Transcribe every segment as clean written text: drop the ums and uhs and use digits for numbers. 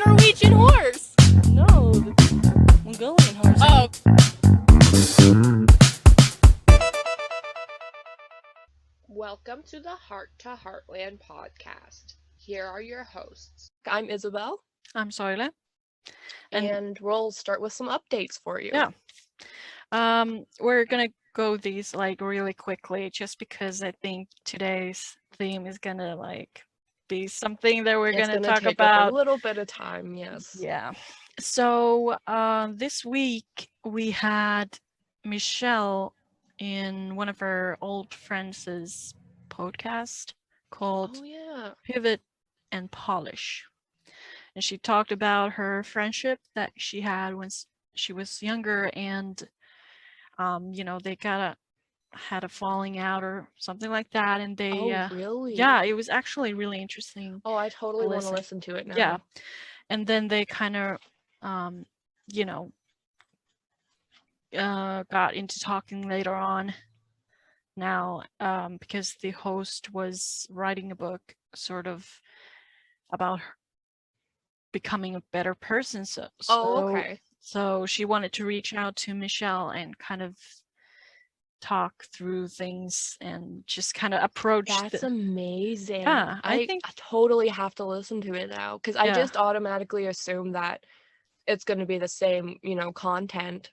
Norwegian horse. No, the Mongolian horse. Oh. Welcome to the Heart to Heartland podcast. Here are your hosts. I'm Isabelle. I'm Soile. And we'll start with some updates for you. Yeah. We're gonna go these like really quickly just because I think today's theme is gonna like be something that we're gonna talk take about. Up a little bit of time, yes. Yeah. So this week we had Michelle in one of her old friends' podcast called Pivot and Polish. And she talked about her friendship that she had when she was younger, and they had a falling out or something like that, and they really? Yeah, it was actually really interesting. Oh, I totally want to listen to it now. Yeah. And then they kind of got into talking later on now, because the host was writing a book sort of about her becoming a better person. So she wanted to reach out to Michelle and kind of talk through things and just kind of approach. That's amazing. Yeah, I totally have to listen to it now because I just automatically assume that it's going to be the same, content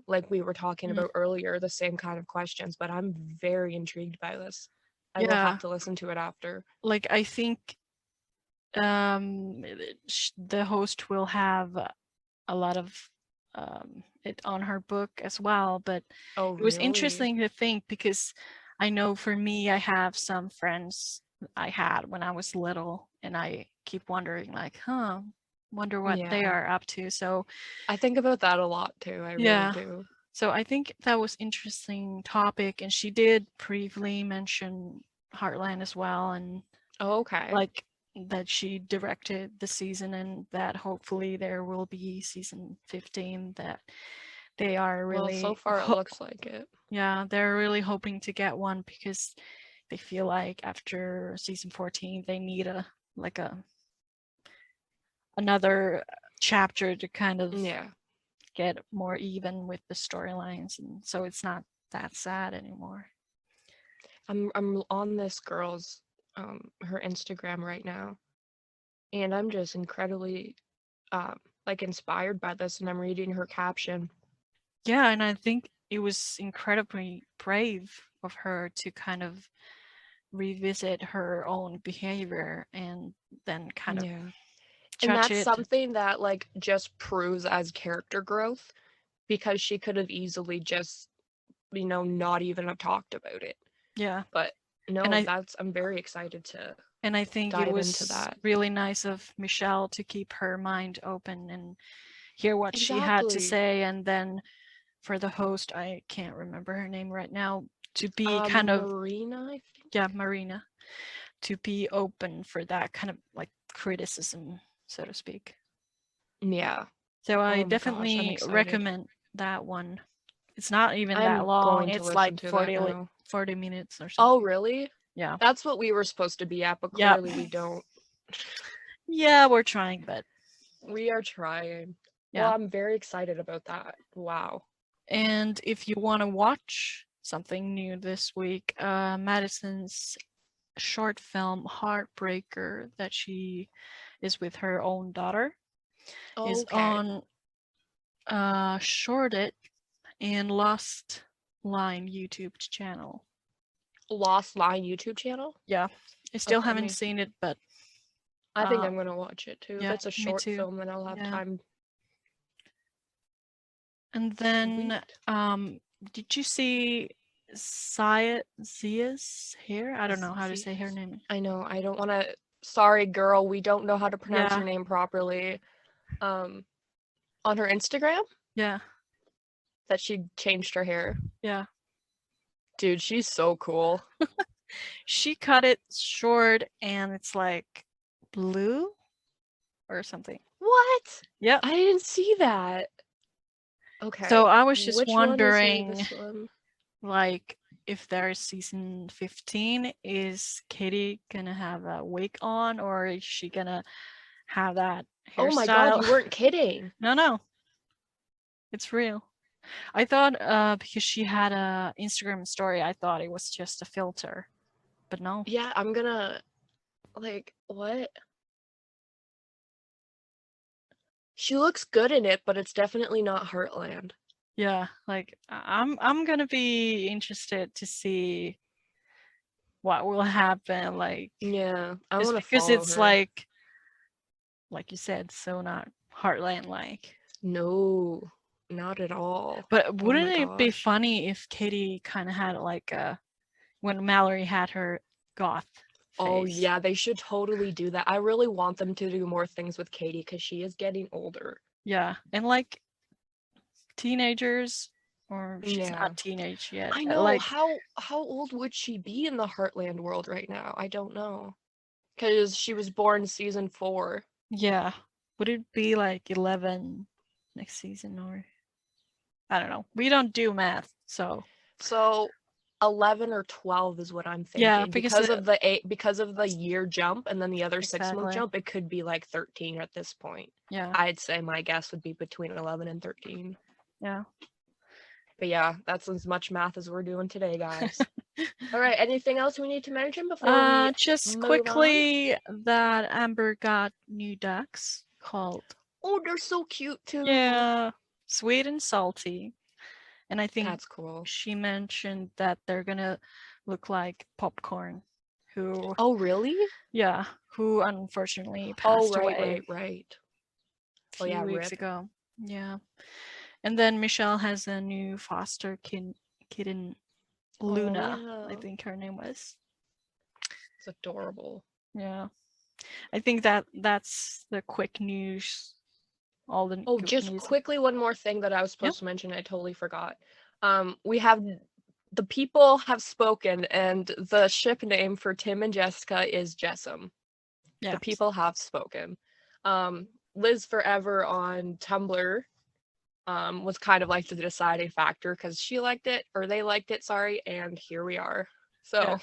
like we were talking about earlier, the same kind of questions, but I'm very intrigued by this. I will have to listen to it after. Like, I think the host will have a lot of it on her book as well, but it was interesting to think because I know for me, I have some friends I had when I was little, and I keep wondering like, wonder what they are up to. So I think about that a lot too. I really do. So I think that was interesting topic, and she did briefly mention Heartland as well, and like that she directed the season, and that hopefully there will be season 15, that they are really, well, so far it looks like it. Yeah, they're really hoping to get one because they feel like after season 14 they need another chapter to kind of get more even with the storylines, and so it's not that sad anymore. I'm on this girl's her Instagram right now, and I'm just incredibly inspired by this, and I'm reading her caption. Yeah, and I think it was incredibly brave of her to kind of revisit her own behavior and then kind of and that's something that just proves as character growth, because she could have easily just not even have talked about it. Yeah, but no, I'm very excited to and I think dive it was into that. Really nice of Michelle to keep her mind open and hear what she had to say, and then for the host, I can't remember her name right now, to be kind of Marina, I think. Yeah, Marina, to be open for that kind of like criticism, so to speak. Yeah. So I definitely recommend that one. It's not even that long. It's like 40 minutes or something. Oh, really? Yeah. That's what we were supposed to be at, but clearly we don't. Yeah, we're trying, but we are trying. Yeah. Well, I'm very excited about that. Wow. And if you want to watch something new this week, Madison's short film Heartbreaker, that she is with her own daughter, is on Shorted and Lost Line YouTube channel. Lost Line YouTube channel? Yeah. I still haven't seen it, but I think I'm going to watch it too. If it's a short film, then I'll have time. And then, did you see Zia's hair? I don't know how to say her name. I know. I don't want to. Sorry, girl. We don't know how to pronounce your name properly. On her Instagram? Yeah. That she changed her hair. Yeah. Dude, she's so cool. She cut it short and it's like blue or something. What? Yeah. I didn't see that. Okay. So I was just wondering, like, if there's season 15, is Katie gonna have a wig on, or is she gonna have that hairstyle. Oh my god, you weren't kidding. No. It's real. I thought because she had a Instagram story, I thought it was just a filter. But no. Yeah, I'm gonna like what? She looks good in it, but it's definitely not Heartland. Yeah, like I'm gonna be interested to see what will happen. Like, yeah, I want to because follow it's her. like you said, so not Heartland like. No, not at all. But wouldn't Oh it be funny if Katie kind of had like a when Mallory had her goth phase? Oh yeah, they should totally do that. I really want them to do more things with Katie because she is getting older. Yeah, and like teenagers, or she's Yeah. not teenage yet. I know. Like, how old would she be in the Heartland world right now? I don't know. Because she was born season 4. yeah, would it be like 11 next season, or I don't know. We don't do math, so 11 or 12 is what I'm thinking. yeah, because of the year jump and then the other 6-month Exactly. jump, it could be like 13 at this point. Yeah, I'd say my guess would be between 11 and 13. yeah. But yeah, that's as much math as we're doing today, guys. All right, anything else we need to mention before we Just move quickly that Amber got new ducks called. Oh, they're so cute too. Yeah, sweet and salty. And I think That's cool. she mentioned that they're gonna look like Popcorn, who Oh, really? yeah, who unfortunately passed away. Right. A few weeks rip. ago. Yeah. And then Michelle has a new foster kitten, Luna, I think her name was. It's adorable. Yeah. I think that's the quick news. All the just news. Quickly, one more thing that I was supposed to mention, I totally forgot. We have the people have spoken, and the ship name for Tim and Jessica is Jessam. Yeah. The people have spoken. Liz Forever on Tumblr was kind of like the deciding factor because she liked it, or they liked it, sorry, and here we are. So, yeah.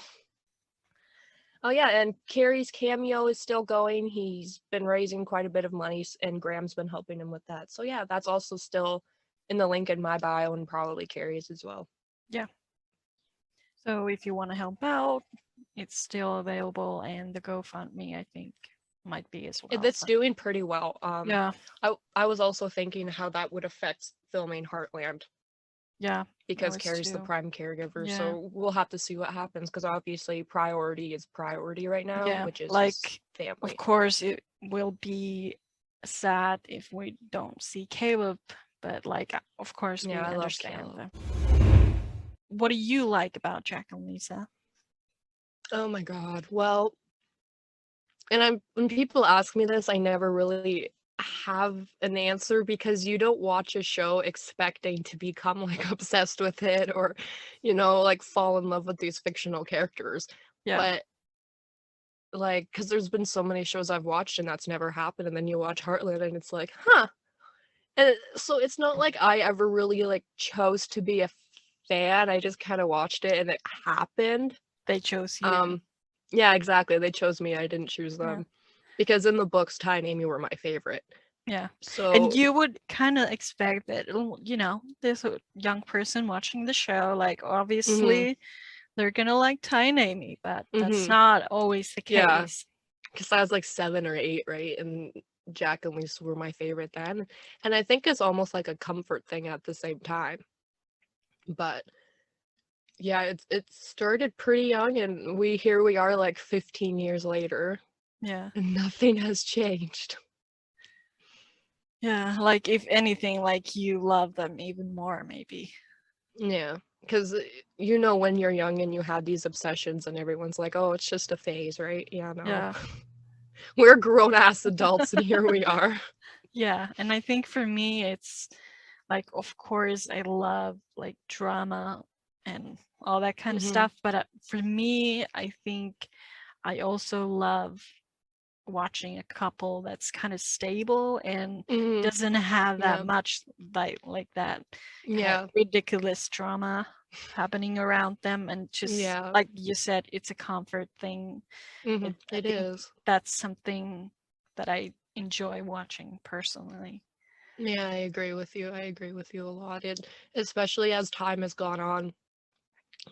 Oh yeah, and Carrie's cameo is still going. He's been raising quite a bit of money, and Graham's been helping him with that. So yeah, that's also still in the link in my bio, and probably Carrie's as well. Yeah. So if you want to help out, it's still available, and the GoFundMe, I think, might be as well. It's doing pretty well. Yeah. I was also thinking how that would affect filming Heartland. Yeah. Because Carrie's the prime caregiver, so we'll have to see what happens. Because obviously, priority is priority right now, which is like family. Of course, it will be sad if we don't see Caleb, but like, of course, we understand them. What do you like about Jack and Lisa? Oh my god! Well, and when people ask me this, I never really have an answer because you don't watch a show expecting to become like obsessed with it or like fall in love with these fictional characters. But like, because there's been so many shows I've watched and that's never happened, and then you watch Heartland and it's like, huh. And so it's not like I ever really like chose to be a fan. I just kind of watched it and it happened. They chose you. Yeah, exactly. They chose me. I didn't choose them. Because in the books, Ty and Amy were my favorite. Yeah. So, and you would kind of expect that, there's a young person watching the show, like obviously they're gonna like Ty and Amy, but that's not always the case. Yeah. Because I was like 7 or 8, right? And Jack and Lisa were my favorite then. And I think it's almost like a comfort thing at the same time. But yeah, it started pretty young, and here we are like 15 years later. Yeah. And nothing has changed. Yeah, like if anything, like you love them even more, maybe. Yeah, because when you're young and you have these obsessions and everyone's like, oh, it's just a phase, right? Yeah, no. Yeah. We're grown-ass adults and here we are. Yeah, and I think for me, it's like, of course, I love like drama and all that kind of stuff. But for me, I think I also love watching a couple that's kind of stable and doesn't have that much like that ridiculous drama happening around them, and just like you said, it's a comfort thing. It is. That's something that I enjoy watching personally. Yeah, I agree with you. I agree with you a lot. It, especially as time has gone on,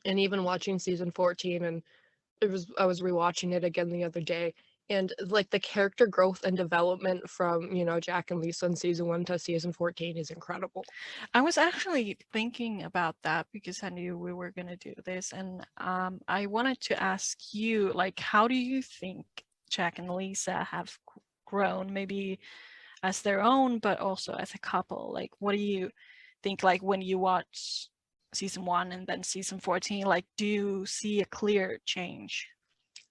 and even watching season 14, and I was rewatching it again the other day, and like the character growth and development from, you know, Jack and Lisa in season 1 to season 14 is incredible. I was actually thinking about that because I knew we were going to do this, and I wanted to ask you, like, how do you think Jack and Lisa have grown, maybe as their own, but also as a couple? Like, what do you think, like, when you watch season 1 and then season 14, like, do you see a clear change?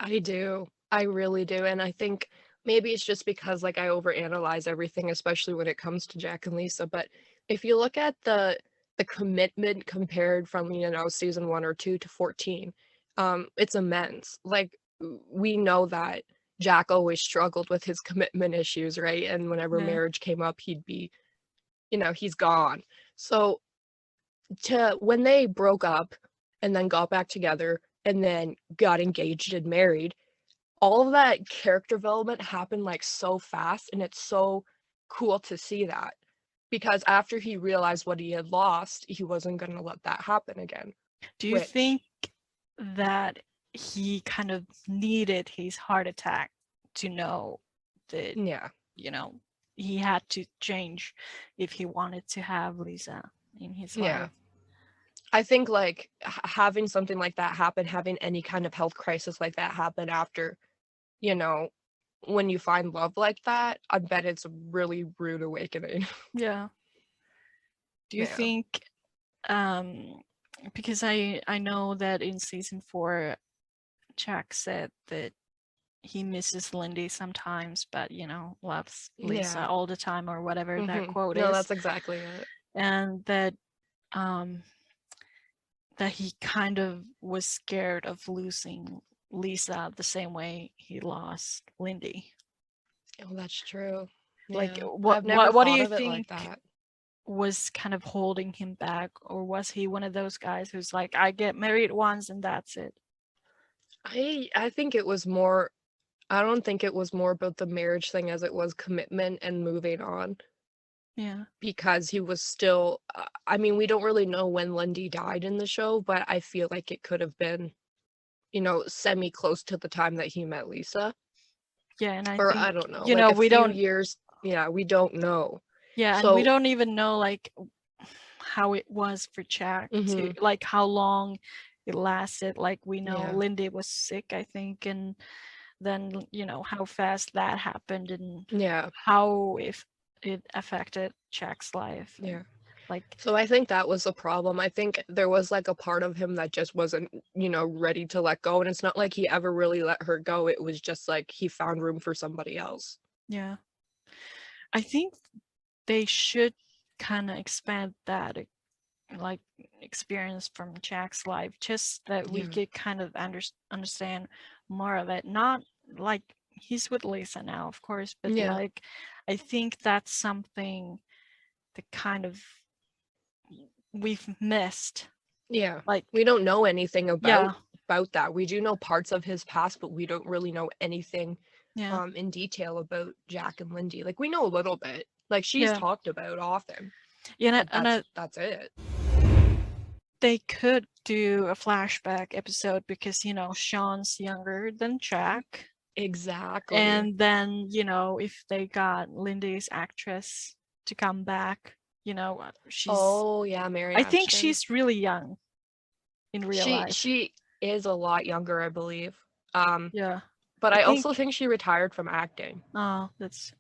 I do. I really do. And I think maybe it's just because like I overanalyze everything, especially when it comes to Jack and Lisa. But if you look at the commitment compared from, you know, season 1 or 2 to 14, it's immense. Like we know that Jack always struggled with his commitment issues, right? And whenever Yeah. marriage came up, he'd be, you know, he's gone. So to when they broke up and then got back together and then got engaged and married, all of that character development happened like so fast, and it's so cool to see that, because after he realized what he had lost, he wasn't going to let that happen again. Do you think that he kind of needed his heart attack to know that, yeah, you know, he had to change if he wanted to have Lisa in his yeah, life? I think like having something like that happen, having any kind of health crisis like that happen after, you know, when you find love like that, I bet it's a really rude awakening. Yeah. Do you Yeah. think, because I know that in season 4, Jack said that he misses Lindy sometimes, but, you know, loves Lisa Yeah. all the time, or whatever that quote No, is. that's exactly it. And that that he kind of was scared of losing Lisa the same way he lost Lindy. Oh, that's true. Like, Yeah. what I've never what do thought you of it like think that. was kind of holding him back, or was he one of those guys who's like, I get married once and that's it? I think it was more, I don't think it was more about the marriage thing as it was commitment and moving on, Yeah. because he was still I mean, we don't really know when Lindy died in the show, but I feel like it could have been, you know, semi close to the time that he met Lisa. Yeah, and I Or think, I don't know, you like know, a we few don't, years. Yeah, we don't know. yeah, and we So, don't even know, like, how it was for Jack to, like, how long it lasted. Like, we know yeah. Lindy was sick, I think, and then, you know, how fast that happened, and Yeah. how if it affected Jack's life. Yeah. And, like, So I think that was a problem. I think there was like a part of him that just wasn't, you know, ready to let go. And it's not like he ever really let her go. It was just like he found room for somebody else. yeah, I think they should kind of expand that, like, experience from Jack's life, just that we Yeah. could kind of understand more of it. Not like he's with Lisa now, of course, but Yeah. like, I think that's something that kind of we've missed. Yeah. Like, We don't know anything yeah, about that. We do know parts of his past, but we don't really know anything yeah, in detail about Jack and Lindy. Like we know a little bit. Like she's yeah, talked about often. yeah, But and that's it. they could do a flashback episode because, you know, Shaun's younger than Jack. Exactly. And then, you know, if they got Lindy's actress to come back, you know, Oh yeah, Mary I think Ashton. she's really young in real life. She is a lot younger, I believe. Yeah. But I I think, also think she retired from acting. oh, that's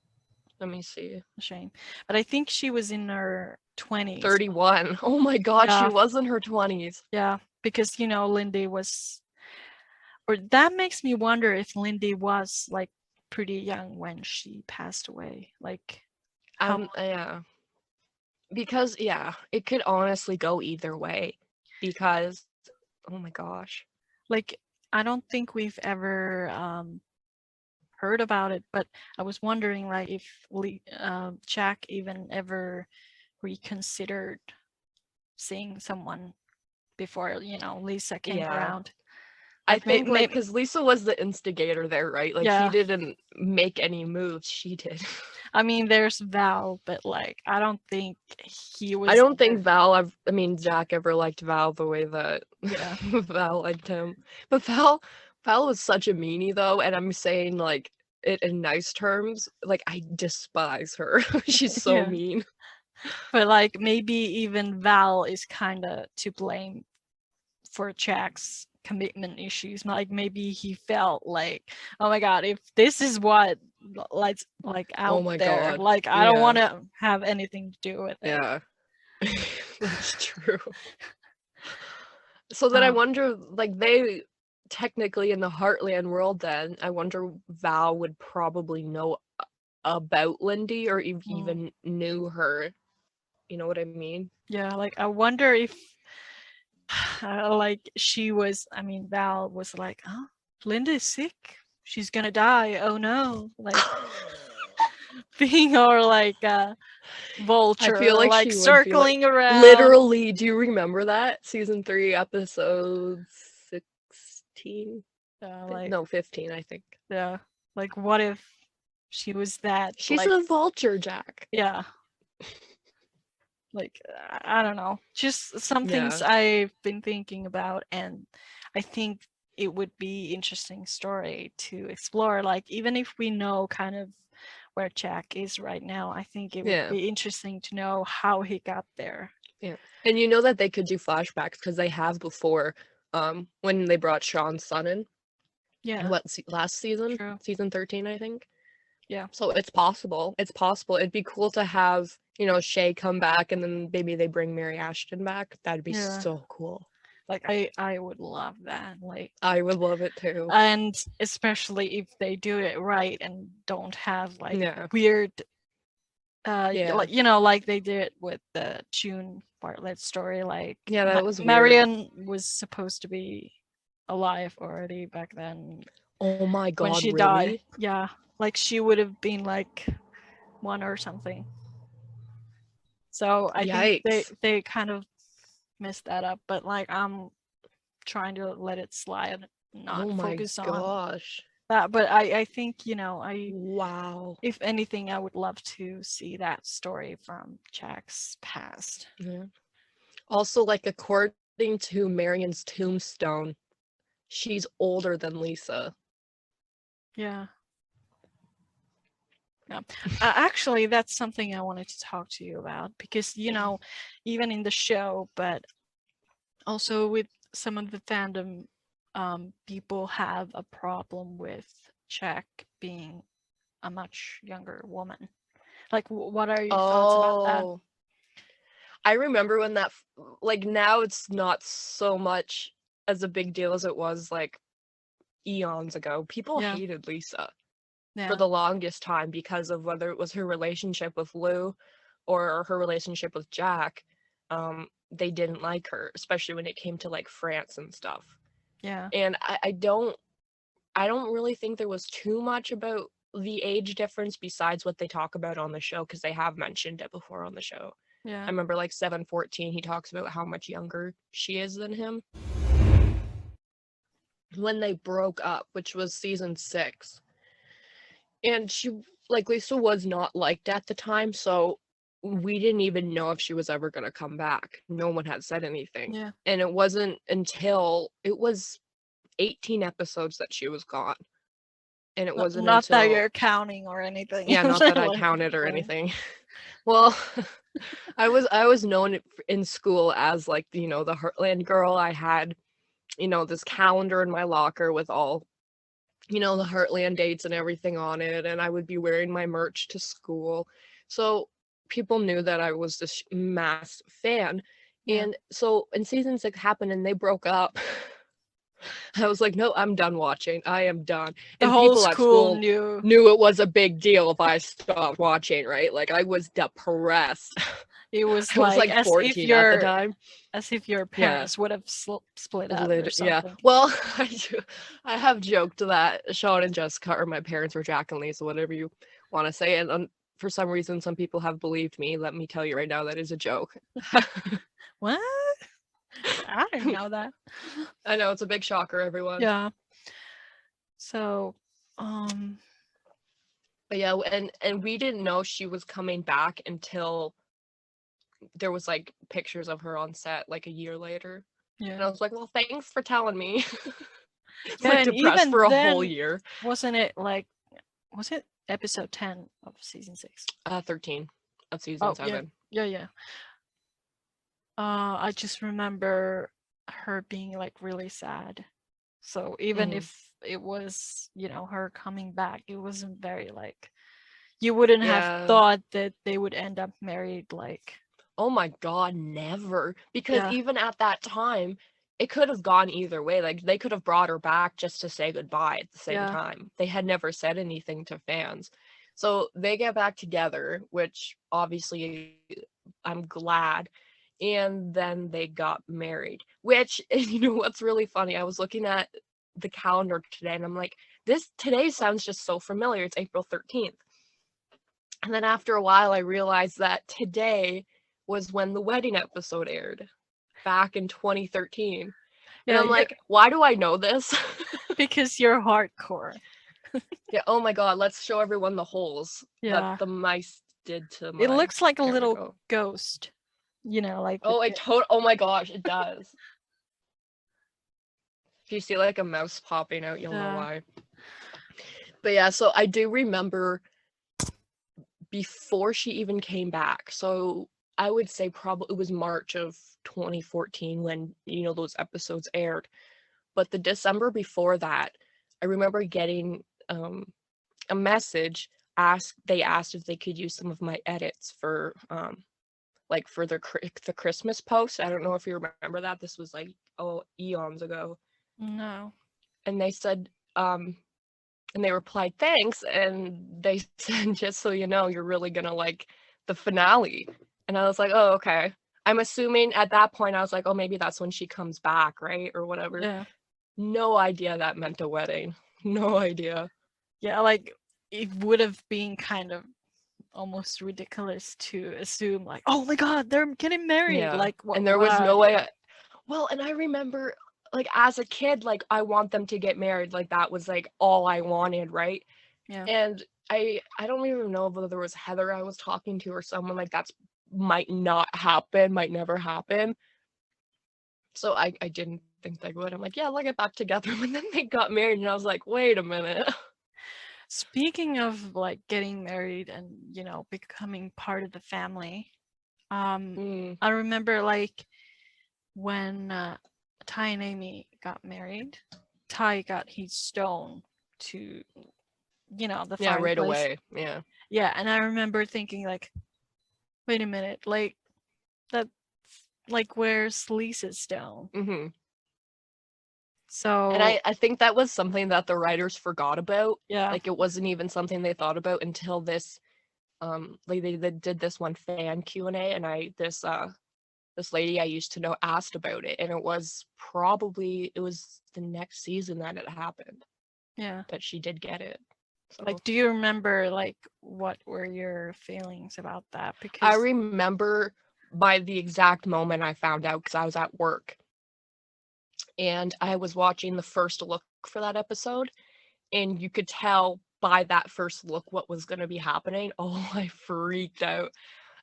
Let me see. a shame. But I think she was in her 20s. 31. Oh my god, she Yeah. was in her 20s. Yeah. Because, you know, Lindy was, or that makes me wonder if Lindy was like pretty young when she passed away. Like, how, Yeah. Because yeah, it could honestly go either way. Because oh my gosh. like, I don't think we've ever heard about it, but I was wondering, like, if Jack even ever reconsidered seeing someone before, you know, Lisa came Yeah. around. I think like because Lisa was the instigator there, right? Like he didn't make any moves, she did. I mean, there's Val, but like I don't think he was. I don't think Jack ever liked Val the way that Val liked him. But Val was such a meanie though, and I'm saying like it in nice terms. Like I despise her. She's so mean. But like maybe even Val is kind of to blame for Jack's commitment issues. Like maybe he felt like, oh my god, if this is what like out there, god. Like I don't want to have anything to do with it. Yeah, that's true. So then I wonder, like they technically in the Heartland world, then I wonder Val would probably know about Lindy or even knew her. You know what I mean? Yeah, like I wonder if like she was, I mean, Val was like, oh, Linda's sick. She's gonna die. Oh no. Like being or like a vulture. I feel like she circling around. Literally, do you remember that? Season 3, episode 16? No, 15, I think. Yeah. Like what if she was that? She's like, a vulture, Jack. Yeah. Like I don't know, just some things I've been thinking about, and I think it would be interesting story to explore. Like even if we know kind of where Jack is right now, I think it would be interesting to know how he got there. Yeah, and you know that they could do flashbacks because they have before, when they brought Shaun's son in. Yeah. What last season? True. Season 13, I think. Yeah. So it's possible. It's possible. It'd be cool to have, you know, Shay come back and then maybe they bring Mary Ashton back. That'd be so cool. Like I would love that. Like I would love it too. And especially if they do it right and don't have like weird like, you know, like they did with the June Bartlett story. Like that was weird. Marion was supposed to be alive already back then. Oh my god, when she died. Yeah. Like she would have been like 1 or something. So I think they kind of messed that up, but like I'm trying to let it slide, not focus on that. But I think, you know, if anything, I would love to see that story from Jack's past. Also, like according to Marion's tombstone, she's older than Lisa. Yeah. Actually, that's something I wanted to talk to you about because, you know, even in the show, but also with some of the fandom, people have a problem with Jack being a much younger woman. Like, what are your thoughts about that? I remember when that, like, now it's not so much as a big deal as it was, like, eons ago. People hated Lisa. For the longest time because of whether it was her relationship with Lou or her relationship with Jack. They didn't like her, especially when it came to like France and stuff. Yeah. And I don't really think there was too much about the age difference besides what they talk about on the show, because they have mentioned it before on the show. Yeah. I remember like 714, he talks about how much younger she is than him. When they broke up, which was season 6. And she, like, Lisa was not liked at the time, so we didn't even know if she was ever going to come back. No one had said anything. Yeah. And it wasn't until it was 18 episodes that she was gone. And it wasn't not that you're counting or anything. Yeah, not that I counted or anything. Well, I was known in school as, like, you know, the Heartland girl. I had, you know, this calendar in my locker with all, you know, the Heartland dates and everything on it, and I would be wearing my merch to school. So people knew that I was this mass fan. And so when season 6 happened and they broke up, I was like, no, I'm done watching. I am done. The and whole people at school knew it was a big deal if I stopped watching, right? Like I was depressed. It was I was like 14 at the time. As if your parents would have split up or something. Yeah. Well, I have joked that Shaun and Jessica are my parents, or Jack and Lisa, whatever you want to say. And for some reason, some people have believed me. Let me tell you right now, that is a joke. What? I didn't know that. I know, it's a big shocker, everyone. Yeah. So, but yeah, and we didn't know she was coming back until there was like pictures of her on set like a year later. yeah. And I was like, well, thanks for telling me. It's Yeah, like and depressed even for a whole then, year. wasn't it like, was it episode 10 of season 6? 13 of season Oh, yeah. 7. Yeah. I just remember her being like really sad. So even if it was, her coming back, it wasn't very like, you wouldn't have Yeah. thought that they would end up married, like. Oh my god, never. Because Yeah. even at that time, it could have gone either way. Like, they could have brought her back just to say goodbye at the same time. They had never said anything to fans. So they get back together, which obviously I'm glad. And then they got married, which, you know what's really funny? I was looking at the calendar today and I'm like, today sounds just so familiar. It's April 13th. And then after a while, I realized that today was when the wedding episode aired back in 2013. And I'm like, why do I know this? Because you're hardcore. Yeah, oh my god, let's show everyone the holes Yeah. that the mice did to my... It looks like a There we little go. ghost, like. Oh my gosh, it does. If you see like a mouse popping out, you'll know why. But yeah, so I do remember before she even came back. So I would say probably it was March of 2014 when, those episodes aired. But the December before that, I remember getting a message. They asked if they could use some of my edits for for the Christmas post. I don't know if you remember that. This was like eons ago. No. And they said and they replied, thanks. And they said, just so you know, you're really gonna like the finale. And I was like, oh, okay. I'm assuming at that point, I was like, oh, maybe that's when she comes back, right? Or whatever. Yeah. No idea that meant a wedding. No idea. Yeah, like, it would have been kind of almost ridiculous to assume, like, oh my god, they're getting married. Yeah. Like, what? And there was no way. Well, and I remember, like, as a kid, like, I want them to get married. Like, that was, like, all I wanted, right? Yeah. And I don't even know whether there was Heather I was talking to or someone, like, that's might not happen, might never happen. So I didn't think they would. I'm like, yeah, they'll get back together. But then they got married, and I was like, wait a minute. Speaking of, like, getting married and, becoming part of the family, I remember, like, when Ty and Amy got married, Ty got his stone to, the fireplace. Right away. Yeah. Yeah, and I remember thinking, like, wait a minute, like, that, like, where's Lisa's stone? Mm-hmm. So... And I think that was something that the writers forgot about. Yeah. Like, it wasn't even something they thought about until this, like, they did this one fan Q&A, and this lady I used to know asked about it, and it was the next season that it happened. Yeah. That she did get it. So. Like, do you remember, like, what were your feelings about that? Because I remember by the exact moment I found out, because I was at work. And I was watching the first look for that episode, and you could tell by that first look what was going to be happening. Oh, I freaked out.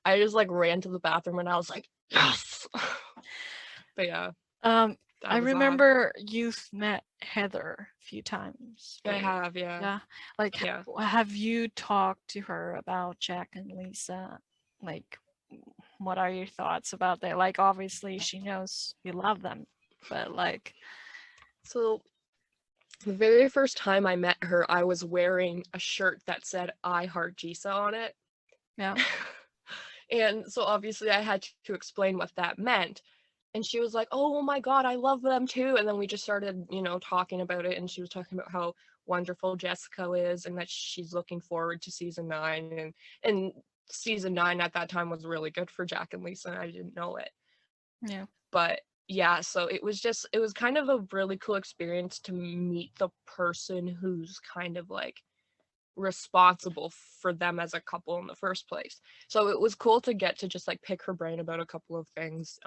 I just like ran to the bathroom and I was like, yes. But yeah. I remember you've met Heather a few times. Right? I have, yeah. Yeah. Like, have you talked to her about Jack and Lisa? Like, what are your thoughts about that? Like, obviously she knows you love them, but like... So the very first time I met her, I was wearing a shirt that said I Heart Jisa on it. Yeah. And so obviously I had to explain what that meant. And she was like, oh my god, I love them too. And then we just started, talking about it. And she was talking about how wonderful Jessica is and that she's looking forward to season 9. And season 9 at that time was really good for Jack and Lisa, and I didn't know it. Yeah. But yeah, so it was kind of a really cool experience to meet the person who's kind of like responsible for them as a couple in the first place. So it was cool to get to just like pick her brain about a couple of things.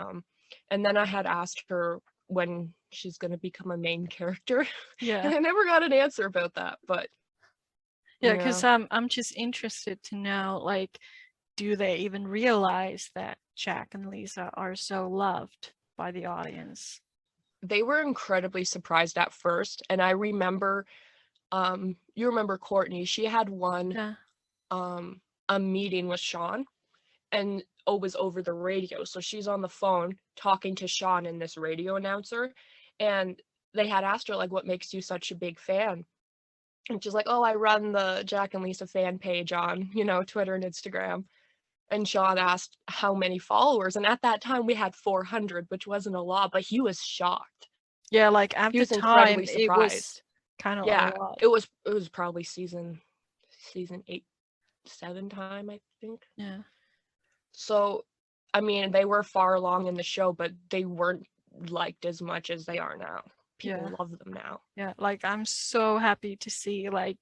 And then I had asked her when she's going to become a main character. Yeah. And I never got an answer about that, but yeah, because I'm just interested to know, like, do they even realize that Jack and Lisa are so loved by the audience? They were incredibly surprised at first, and I remember you remember Courtney, she had one a meeting with Shaun, and it was over the radio, so she's on the phone talking to Shaun and this radio announcer, and they had asked her, like, what makes you such a big fan? And she's like, oh, I run the Jack and Lisa fan page on, Twitter and Instagram. And Shaun asked how many followers, and at that time we had 400, which wasn't a lot, but he was shocked. Yeah, like at the time it was kind of a lot. It was probably season 8-7 time, I think. Yeah. So, I mean, they were far along in the show, but they weren't liked as much as they are now. People love them now. Yeah, like I'm so happy to see like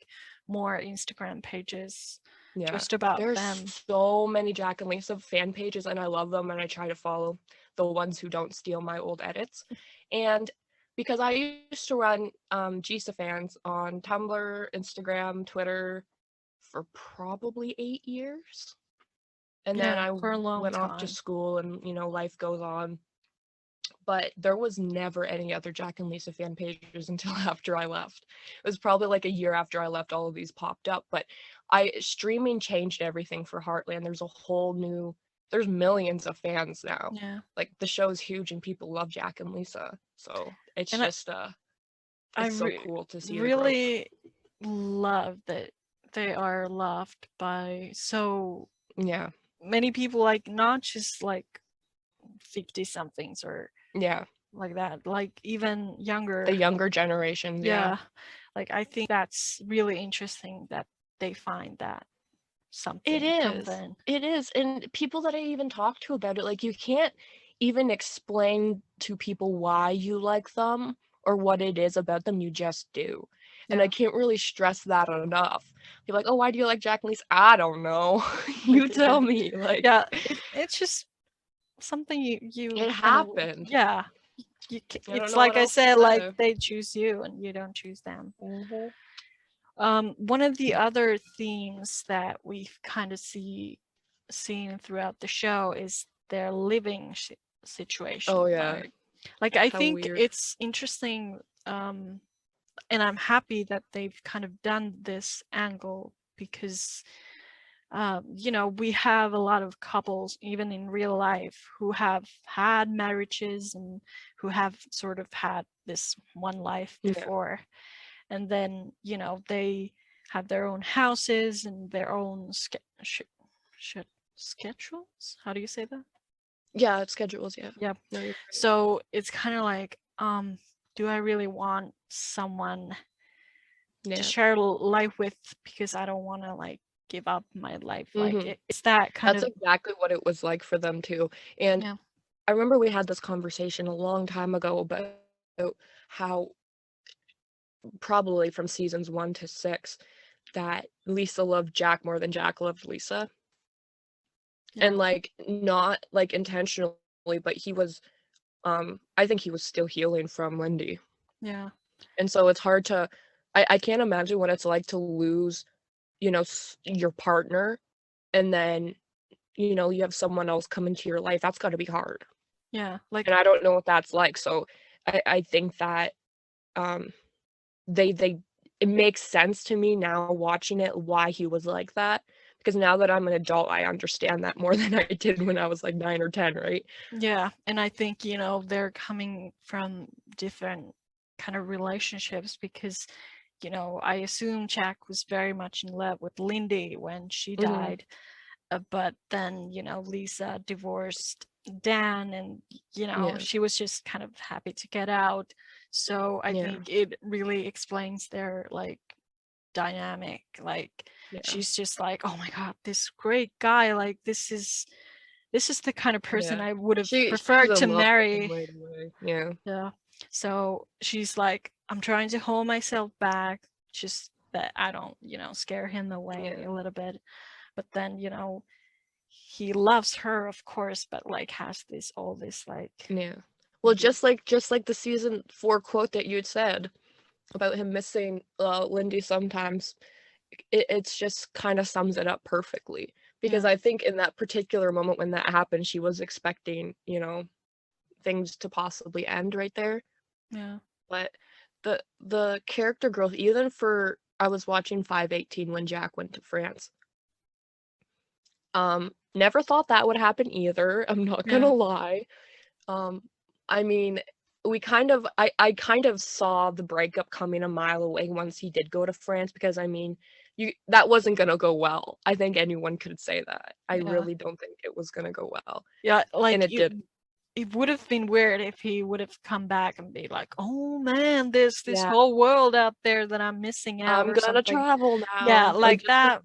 more Instagram pages just about them. There's so many Jack and Lisa fan pages, and I love them, and I try to follow the ones who don't steal my old edits. And because I used to run Gisa fans on Tumblr, Instagram, Twitter for probably 8 years. And then I went off to school, and life goes on. But there was never any other Jack and Lisa fan pages until after I left. It was probably like a year after I left, all of these popped up. But streaming changed everything for Heartland. There's millions of fans now. Yeah. Like, the show's huge and people love Jack and Lisa. So it's just it's so cool to see. Really love that they are loved by so many people, like not just like 50 somethings or like that, like even the younger generation. Like I think that's really interesting that they find that something. It is. And people that I even talk to about it, like, you can't even explain to people why you like them or what it is about them, you just do. And I can't really stress that enough. You're like, oh, why do you like Jack and Lisa? I don't know. You tell me. Like, it's just something you it happened. It's like I said, like they choose you and you don't choose them. One of the other themes that we've kind of seen throughout the show is their living situation. Oh yeah, like I think it's interesting, and I'm happy that they've kind of done this angle because we have a lot of couples, even in real life, who have had marriages and who have sort of had this one life before. And then, they have their own houses and their own schedules. How do you say that? Yeah, it's schedules, Yeah. No, so it's kind of like, do I really want someone to share life with, because I don't want to like give up my life. Like it's that kind of. That's exactly what it was like for them too. And I remember we had this conversation a long time ago about how probably from seasons 1 to 6 that Lisa loved Jack more than Jack loved Lisa. And like, not like intentionally, but he was I think he was still healing from Wendy. And so it's hard to I can't imagine what it's like to lose your partner, and then you have someone else come into your life. That's got to be hard. Like, and I don't know what that's like, so I think that it makes sense to me now watching it why he was like that, because now that I'm an adult, I understand that more than I did when I was like 9 or 10, right? And I think they're coming from different kind of relationships, because I assume Jack was very much in love with Lindy when she died, but then Lisa divorced Dan, and she was just kind of happy to get out. So I think it really explains their like dynamic. Like she's just like, oh my god, this great guy, like this is the kind of person I would have preferred to marry. Right away. So she's like, I'm trying to hold myself back, just that I don't scare him away a little bit. But then he loves her, of course, but like has all this like. Yeah. Well, just like the season 4 quote that you'd said about him missing Lindy sometimes, it's just kind of sums it up perfectly. Because I think in that particular moment when that happened, she was expecting, things to possibly end right there. Yeah. But the character growth, even for, I was watching 518 when Jack went to France. Never thought that would happen either. I'm not gonna lie. I mean, I kind of saw the breakup coming a mile away once he did go to France, because I mean, that wasn't gonna go well. I think anyone could say that. I really don't think it was gonna go well. Yeah, like, and it did. It would have been weird if he would have come back and be like, "Oh man, there's this whole world out there that I'm missing out." I'm gonna travel now. Yeah, like that.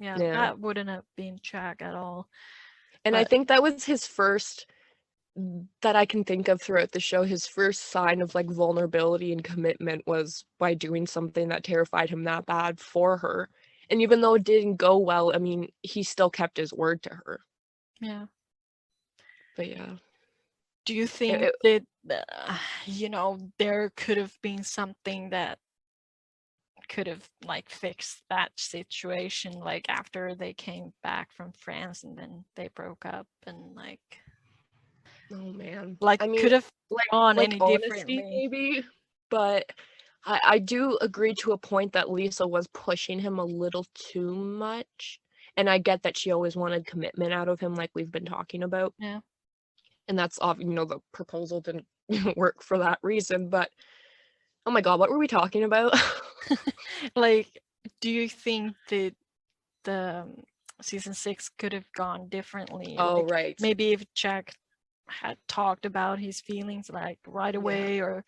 Yeah, that wouldn't have been Jack at all. And I think that was his first, that I can think of throughout the show, his first sign of like vulnerability and commitment was by doing something that terrified him that bad for her. And even though it didn't go well, I mean, he still kept his word to her. Yeah. But yeah. Do you think that, there could have been something that could have like fixed that situation, like after they came back from France and then they broke up, and like, oh man, like, I mean, could have gone any honesty, differently maybe, but I do agree to a point that Lisa was pushing him a little too much, and I get that she always wanted commitment out of him, like we've been talking about. Yeah. And that's the proposal didn't work for that reason, but oh my god, what were we talking about? Like, do you think that the season 6 could have gone differently? Oh, like, right. Maybe if Jack had talked about his feelings like right away, or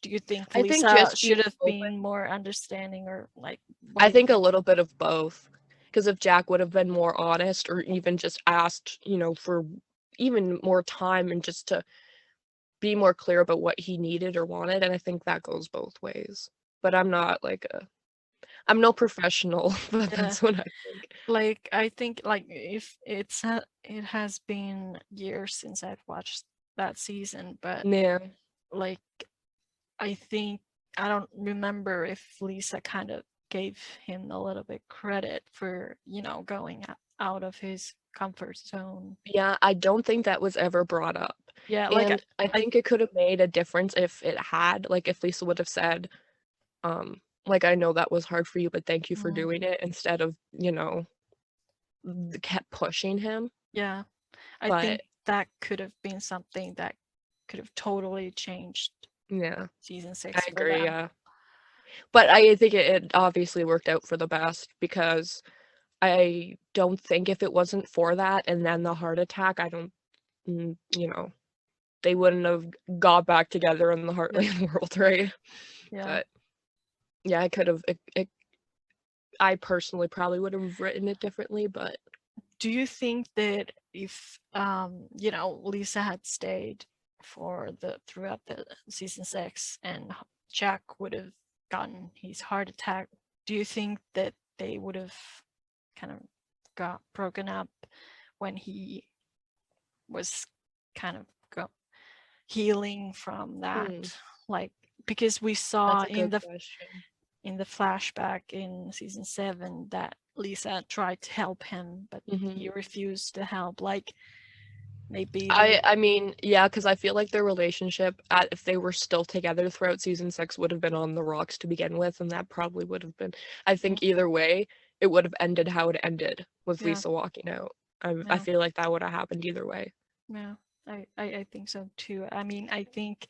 do you think Lisa should have been more understanding, or like? I think a little bit of both, because if Jack would have been more honest, or even just asked, for even more time and just to be more clear about what he needed or wanted, and I think that goes both ways. But I'm not I'm no professional, but that's what I think. Like, I think, like, if it has been years since I've watched that season, but like, I think I don't remember if Lisa kind of gave him a little bit credit for, going out of his comfort zone. Yeah, I don't think that was ever brought up. Yeah, like, and I think it could have made a difference if it had, like, if Lisa would have said, like, I know that was hard for you, but thank you for doing it, instead of, kept pushing him. Yeah, I think that could have been something that could have totally changed season 6. I agree, yeah. But I think it obviously worked out for the best, because I don't think if it wasn't for that and then the heart attack, I don't, they wouldn't have got back together in the Heartland world, right? Yeah. But yeah, I could have, I personally probably would have written it differently, but. Do you think that if, Lisa had stayed throughout the season 6 and Jack would have gotten his heart attack, do you think that they would have kind of got broken up when he was kind of healing from that? Like, because we saw in the flashback in season 7 that Lisa tried to help him, but he refused to help. Like, maybe I mean, yeah, because I feel like their relationship, if they were still together throughout season 6, would have been on the rocks to begin with, and that probably would have been, I think either way, it would have ended how it ended, with Lisa walking out. I feel like that would have happened either way. Yeah, I think so too. I mean, I think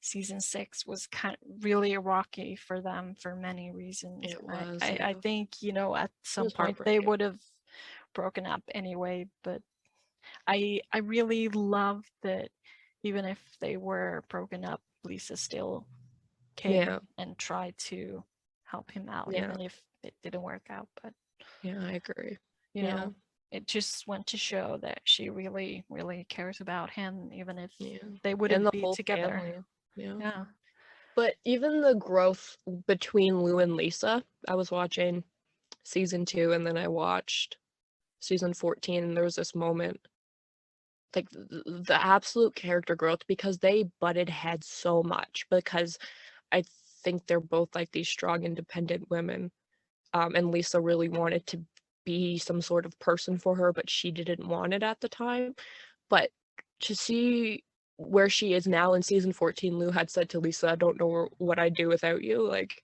season 6 was kind of really rocky for them for many reasons. It was. I think, at some point they would have broken up anyway, but I really love that even if they were broken up, Lisa still came and tried to help him out, even if it didn't work out. But yeah, I agree. It just went to show that she really, really cares about him, even if they wouldn't be together. Family. Yeah. But even the growth between Lou and Lisa, I was watching season 2 and then I watched season 14, and there was this moment, like the absolute character growth, because they butted heads so much, because I think they're both like these strong, independent women. And Lisa really wanted to be some sort of person for her, but she didn't want it at the time. But to see where she is now in season 14, Lou had said to Lisa, "I don't know what I'd do without you." Like,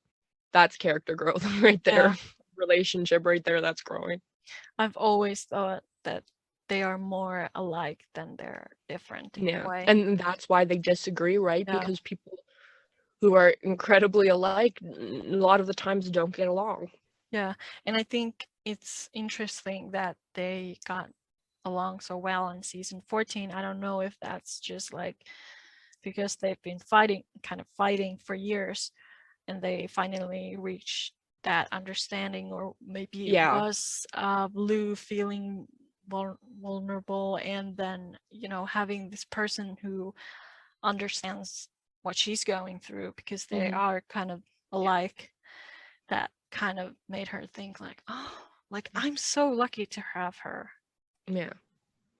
that's character growth right there. Yeah. Relationship right there, that's growing. I've always thought that they are more alike than they're different in a way. And that's why they disagree, right? Yeah. Because people who are incredibly alike a lot of the times don't get along. Yeah, and I think it's interesting that they got along so well in season 14. I don't know if that's just like because they've been kind of fighting for years, and they finally reached that understanding, or maybe it was Lou feeling vulnerable, and then, you know, having this person who understands what she's going through, because they are kind of alike. That kind of made her think like, oh, like I'm so lucky to have her. Yeah.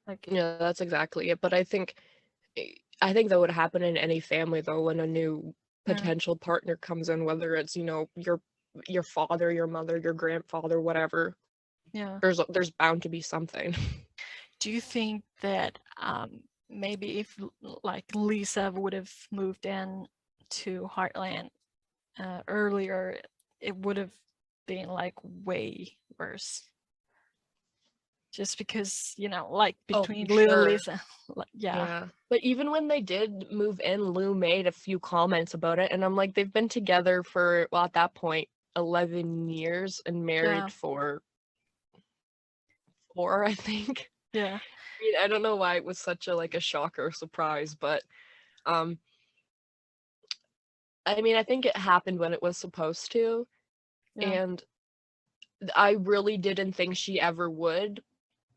Like, yeah, that's exactly it. But I think that would happen in any family, though, when a new potential partner comes in, whether it's, you know, your father, your mother, your grandfather, whatever. Yeah. There's bound to be something. Do you think that maybe if like Lisa would have moved in to Heartland earlier, it would have been like way worse? Just because, you know, like between Lou and Lisa. Yeah. But even when they did move in, Lou made a few comments about it, and I'm like, they've been together for, well, at that point, 11 years and married for 4, I think. Yeah. I mean, I don't know why it was such a shock or surprise, but I mean, I think it happened when it was supposed to, and I really didn't think she ever would,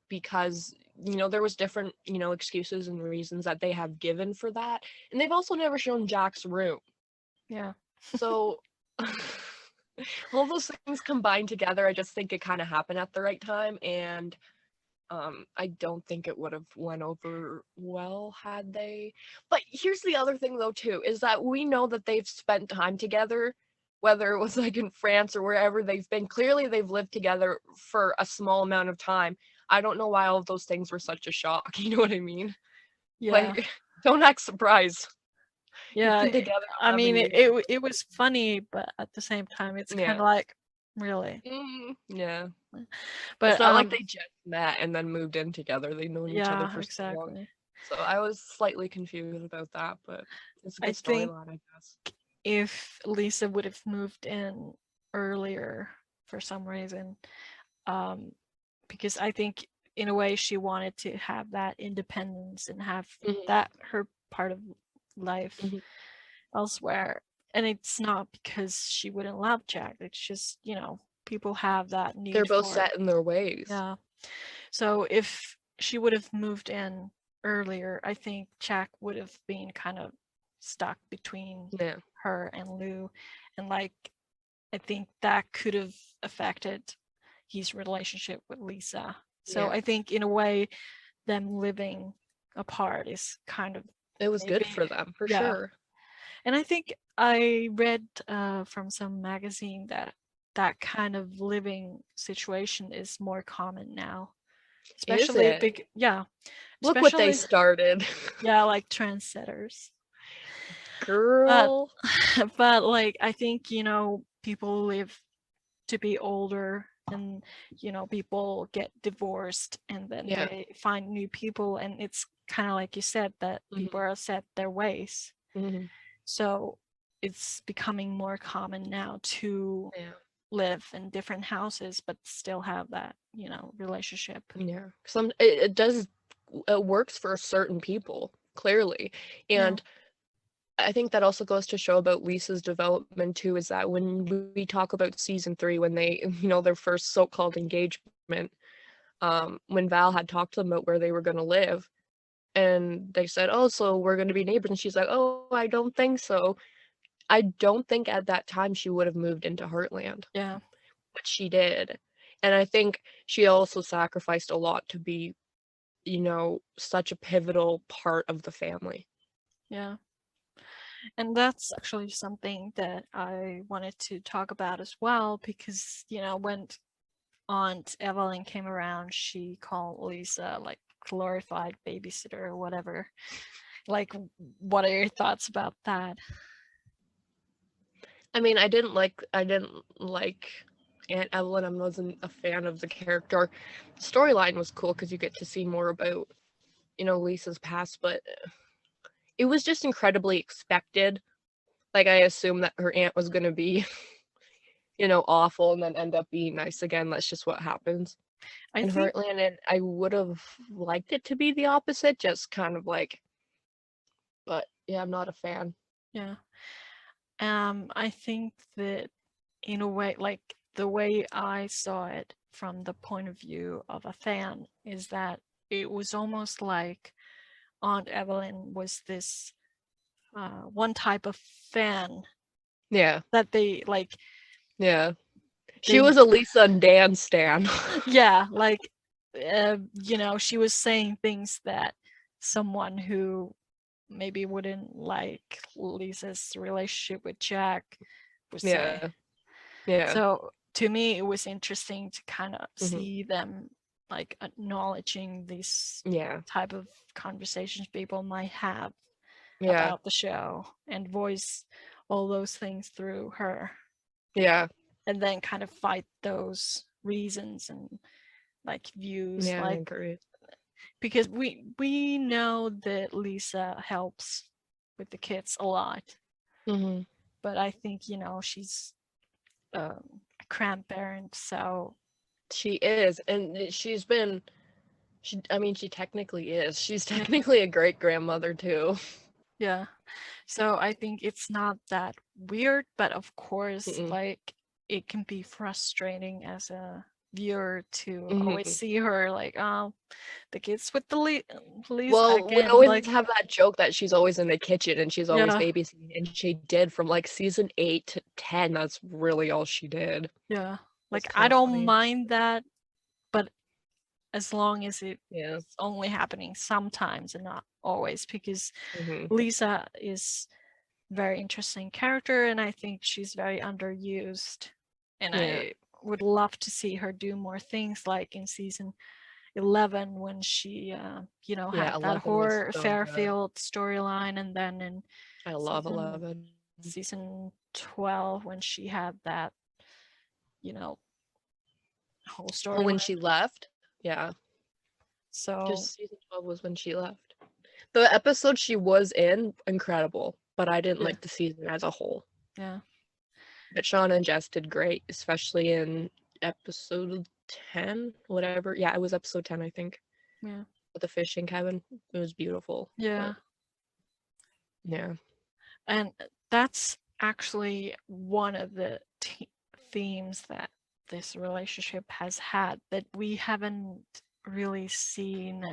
because, you know, there was different, you know, excuses and reasons that they have given for that, and they've also never shown Jack's room. Yeah. So all those things combined together, I just think it kind of happened at the right time, and I don't think it would have went over well had they. But here's the other thing, though, too, is that we know that they've spent time together, whether it was like in France or wherever they've been. Clearly, they've lived together for a small amount of time. I don't know why all of those things were such a shock. You know what I mean? Yeah. Like, don't act surprised. Yeah. Together I mean, it was funny, but at the same time, it's kind of like, really? Yeah. But it's not like they just met and then moved in together. They've known each other for so long. Exactly. So I was slightly confused about that, but it's a good storyline, I guess. If Lisa would have moved in earlier for some reason, because I think in a way she wanted to have that independence and have that her part of life elsewhere. And it's not because she wouldn't love Jack. It's just, you know, people have that need. They're both set in their ways. Yeah. So if she would have moved in earlier, I think Jack would have been kind of stuck between her and Lou. And like, I think that could have affected his relationship with Lisa. So I think in a way, them living apart is kind of, it was good for them, for sure. And I think I read from some magazine that that kind of living situation is more common now. Especially big, Look what they started. Yeah, like trendsetters. Girl. But like, I think, you know, people live to be older, and, you know, people get divorced, and then they find new people, and it's kind of like you said, that people are set their ways. So it's becoming more common now to live in different houses but still have that, you know, relationship. It works for certain people, clearly. And I think that also goes to show about Lisa's development too, is that when we talk about season 3, when they, you know, their first so-called engagement, when Val had talked to them about where they were going to live, and they said, "Oh, so we're going to be neighbors," and she's like, "Oh, I don't think so." I don't think at that time she would have moved into Heartland. Yeah. But she did. And I think she also sacrificed a lot to be, such a pivotal part of the family. Yeah. And that's actually something that I wanted to talk about as well, because, when Aunt Evelyn came around, she called Lisa like glorified babysitter or whatever. Like, what are your thoughts about that? I mean, I didn't like Aunt Evelyn. I wasn't a fan of the character. The storyline was cool because you get to see more about, Lisa's past, but it was just incredibly expected. Like, I assumed that her aunt was going to be, awful and then end up being nice again. That's just what happens in Heartland. And I would have liked it to be the opposite, just kind of like, but yeah, I'm not a fan. Yeah. I think that in a way, like the way I saw it from the point of view of a fan, is that it was almost like Aunt Evelyn was this one type of fan. Yeah. That they like. Yeah. She was a Lisa and Dan stan. Yeah, like, she was saying things that someone who maybe wouldn't like Lisa's relationship with Jack would say. Yeah. So to me, it was interesting to kind of see them like acknowledging these type of conversations people might have about the show and voice all those things through her. Yeah. And then kind of fight those reasons and like views. Yeah, like, I agree. Because we know that Lisa helps with the kids a lot. But I think, she's a grandparent, so she is, and she technically is. She's technically a great grandmother too. Yeah. So I think it's not that weird, but of course, like, it can be frustrating as a viewer to always see her like, oh, the kids with the police. Well, we always have that joke that she's always in the kitchen and she's always babysitting, and she did from like season 8 to 10. That's really all she did. Yeah, like I don't mind that, but as long as it's only happening sometimes and not always, because Lisa is very interesting character and I think she's very underused, and I would love to see her do more things, like in season 11 when she had that horror Fairfield storyline, and then in I love 11 season 12 when she had that whole story when she left. So just season 12 was when she left. The episode she was in, incredible, but I didn't like the season as a whole. But Shaun and Jess did great, especially in episode 10, whatever. Yeah, it was episode 10, I think. Yeah. With the fishing cabin. It was beautiful. Yeah. But, yeah. And that's actually one of the themes that this relationship has had, that we haven't really seen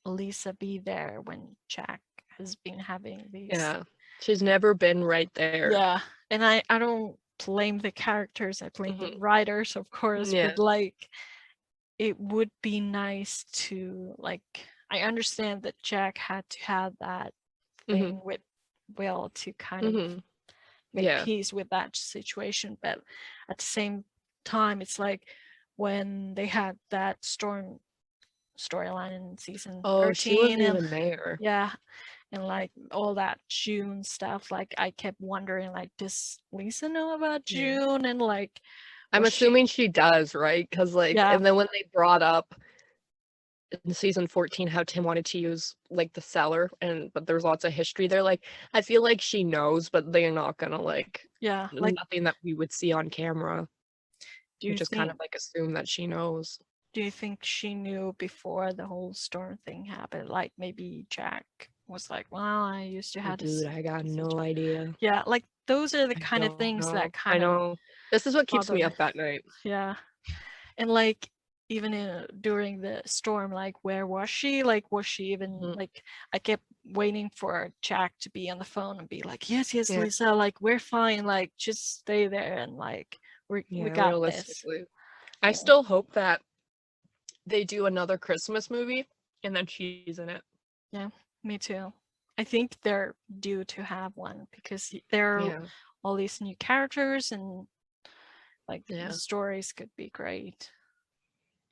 Lisa be there when Jack has been having these. Yeah. She's never been right there. Yeah. And I don't blame the characters, I blame the writers, of course, but like, it would be nice to, like, I understand that Jack had to have that thing with Will to kind of make peace with that situation, but at the same time, it's like when they had that Storm storyline in season 13, she wasn't even there. And like all that June stuff, like I kept wondering, like, does Lisa know about June? And like, I'm assuming she does, right? Because like, and then when they brought up in season 14 how Tim wanted to use like the cellar, but there's lots of history there, like I feel like she knows, but they're not gonna like nothing that we would see on camera. You just kind of like assume that she knows. Do you think she knew before the whole Storm thing happened? Like maybe Jack was like, well, I used to have this. Dude, I got no idea. Yeah, like those are the kind of things that kind of. I know. This is what keeps me up at night. Yeah. And like, even during the storm, like, where was she? Like, was she even like, I kept waiting for Jack to be on the phone and be like, yes, Lisa, like, we're fine. Like, just stay there and like, we got this. I still hope that they do another Christmas movie and then she's in it. Yeah, me too. I think they're due to have one because there are all these new characters and like the stories could be great.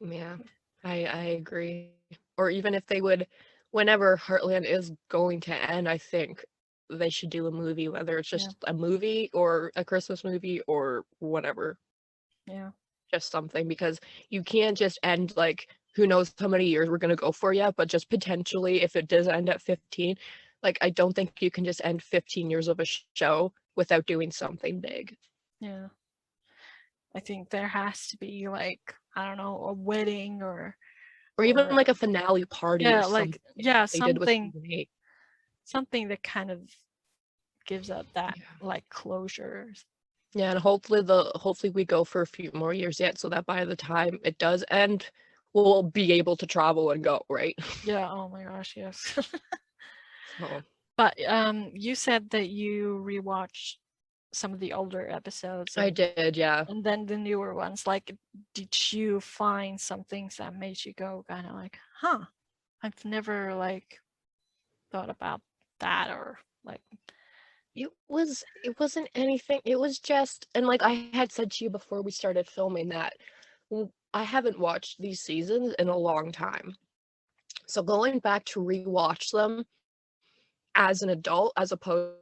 Yeah, I agree. Or even if they would, whenever Heartland is going to end, I think they should do a movie, whether it's just a movie or a Christmas movie or whatever. Yeah. Just something, because you can't just end, like, who knows how many years we're going to go for yet, but just potentially if it does end at 15, like, I don't think you can just end 15 years of a show without doing something big. Yeah. I think there has to be, like, I don't know, a wedding or even like a finale party or something. Yeah, they did with season 8. Something that kind of gives up that like closure. Yeah, and hopefully we go for a few more years yet, so that by the time it does end, we'll be able to travel and go, right? Yeah, oh my gosh, yes. So. But you said that you rewatched some of the older episodes. I did, yeah. And then the newer ones, like, did you find some things that made you go kind of like, huh, I've never like thought about that, or like it wasn't anything. It was just, and like I had said to you before we started filming, that I haven't watched these seasons in a long time. So going back to rewatch them as an adult, as opposed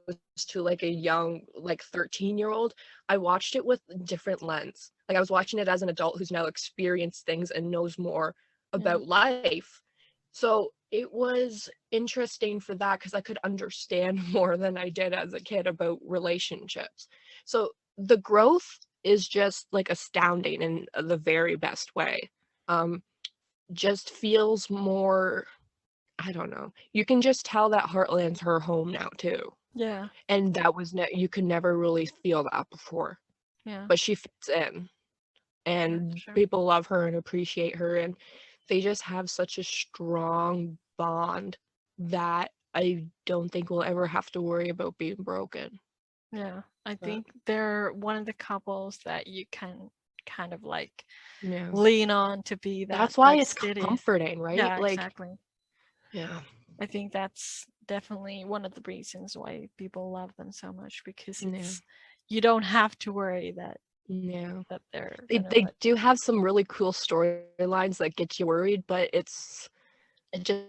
to like a young, like 13-year-old, I watched it with a different lens. Like I was watching it as an adult who's now experienced things and knows more about life. So it was interesting for that, because I could understand more than I did as a kid about relationships. So the growth is just like astounding in the very best way. Just feels more, I don't know. You can just tell that Heartland's her home now too. Yeah. And that was you could never really feel that before. Yeah. But she fits in. And people love her and appreciate her, and they just have such a strong bond that I don't think we'll ever have to worry about being broken. Yeah, I think they're one of the couples that you can kind of like lean on to be that. That's why like, it's comforting, right? Yeah, like, exactly. Yeah. I think that's definitely one of the reasons why people love them so much, because it's you don't have to worry that that they do have some really cool storylines that get you worried, but it just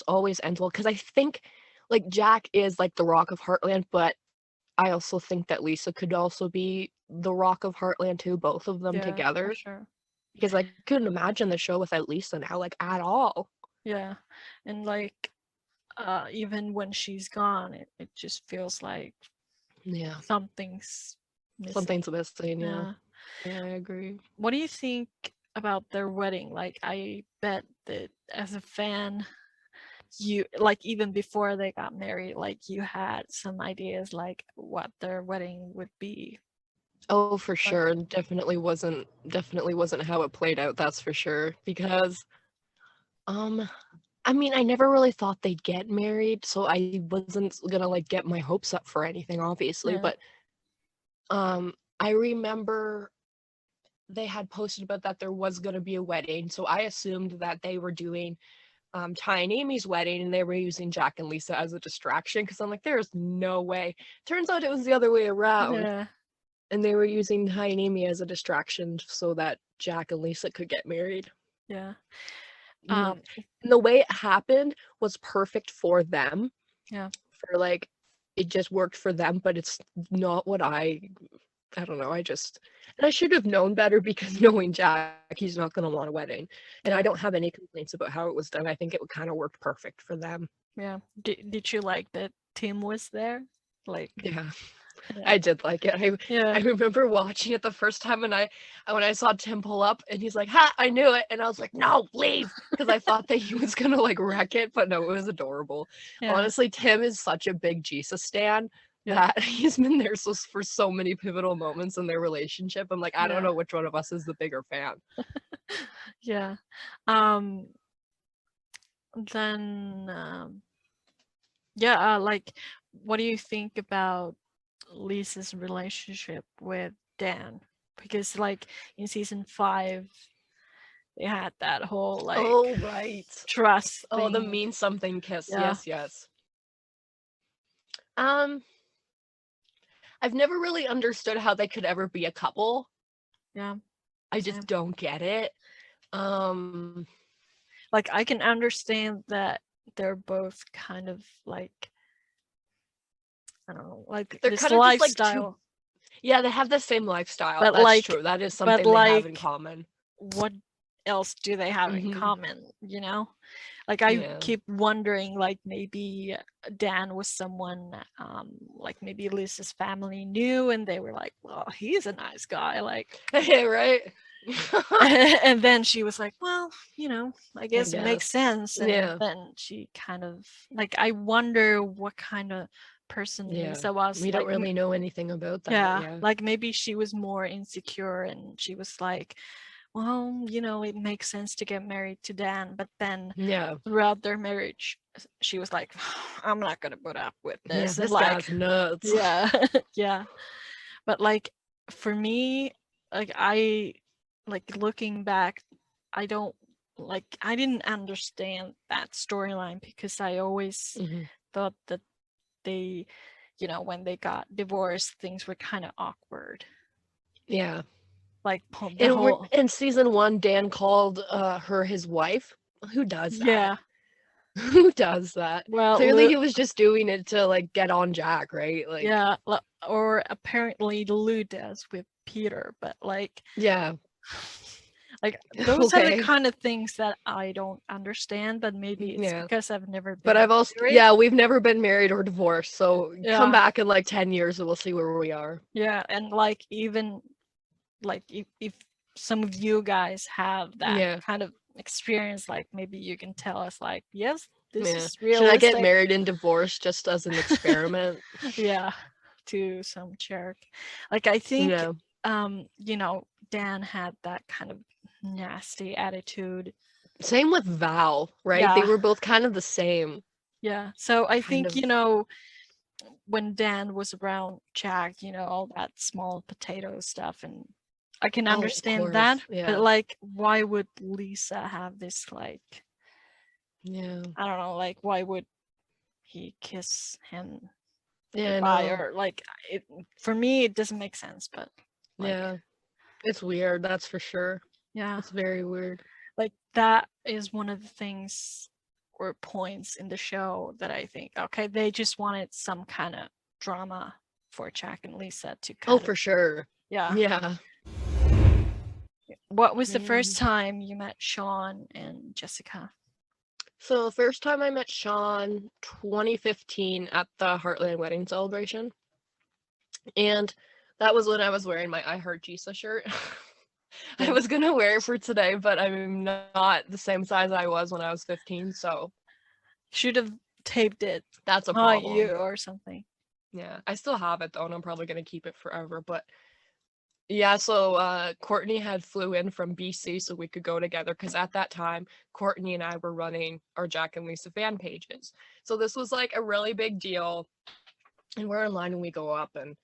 always ends well, because I think like Jack is like the rock of Heartland, but I also think that Lisa could also be the rock of Heartland too, both of them together. For sure. Because I couldn't imagine the show without Lisa now, like, at all. Yeah, and like even when she's gone, it just feels like something's missing. Something's missing, yeah. Yeah, I agree. What do you think about their wedding? Like, I bet that as a fan, you, like, even before they got married, like, you had some ideas like what their wedding would be. Oh, for sure. And definitely wasn't how it played out, that's for sure. Because I mean, I never really thought they'd get married, so I wasn't gonna like get my hopes up for anything, obviously. But I remember they had posted about that there was gonna be a wedding, so I assumed that they were doing Ty and Amy's wedding, and they were using Jack and Lisa as a distraction, because I'm like, there's no way. Turns out it was the other way around. And they were using Ty and Amy as a distraction so that Jack and Lisa could get married. Yeah. And the way it happened was perfect for them. Yeah. For like, it just worked for them, but it's not what I don't know. And I should have known better, because knowing Jack, he's not going to want a wedding. And I don't have any complaints about how it was done. I think it kind of worked perfect for them. Yeah. Did you like that Tim was there? Like, yeah. I did like it. I remember watching it the first time, and when I saw Tim pull up and he's like, "Ha, I knew it," and I was like, "No, leave," because I thought that he was gonna like wreck it, but no, it was adorable. Honestly, Tim is such a big Jesus stan that he's been there for so many pivotal moments in their relationship. I'm like, I don't know which one of us is the bigger fan. Yeah. Then like, what do you think about Lisa's relationship with Dan? because like in season 5 they had that whole like right, trust thing. the mean something kiss. Yeah. Yes. I've never really understood how they could ever be a couple. Yeah. I just don't get it. Like I can understand that they're both kind of like, I don't know, like they're this kind of just like lifestyle. Yeah, they have the same lifestyle. But That's like, true. That is something they have in common. What else do they have in common, you know? Like I keep wondering, like maybe Dan was someone like maybe Lisa's family knew and they were like, well, he's a nice guy, like yeah, right. And then she was like, well, you know, I guess it makes sense. And then she kind of like, I wonder what kind of person Lisa was. We don't really know anything about that. Yeah, like maybe she was more insecure and she was like, well, you know, it makes sense to get married to Dan, but then throughout their marriage she was like, I'm not gonna put up with this. This like, guy's nuts. Yeah, but like for me, like I like looking back, I didn't understand that storyline because I always thought that they, you know, when they got divorced, things were kind of awkward. Yeah. Like in season 1, Dan called her his wife. Who does that? Yeah. Who does that? Well, clearly he was just doing it to like get on Jack, right? Like yeah, or apparently Lou does with Peter, but like like those are the kind of things that I don't understand, but maybe it's because I've never been. But I've also we've never been married or divorced, so come back in like 10 years and we'll see where we are. Yeah, and like even like if some of you guys have that kind of experience, like maybe you can tell us like, yes, this is realistic. Should I get married and divorced just as an experiment? To some jerk. Like I think you know, Dan had that kind of nasty attitude. Same with Val, right? They were both kind of the same. Yeah, so I think you know, when Dan was around Jack, you know, all that small potato stuff, and I can understand that, but like why would Lisa have this like, I don't know, like why would he kiss him goodbye, or like it, for me it doesn't make sense, but like, it's weird, that's for sure. It's very weird. Like that is one of the things or points in the show that I think, okay, they just wanted some kind of drama for Jack and Lisa to kind of, for sure. Yeah. What was the first time you met Shaun and Jessica? So the first time I met Shaun, 2015 at the Heartland wedding celebration. And that was when I was wearing my I Heart Jesus shirt. I was gonna wear it for today, but I'm not the same size I was when I was 15, so should have taped it. That's a problem. You or something. Yeah, I still have it though, and I'm probably gonna keep it forever. But yeah, so Courtney had flew in from BC so we could go together, because at that time Courtney and I were running our Jack and Lisa fan pages. So this was like a really big deal, and we're in line and we go up, and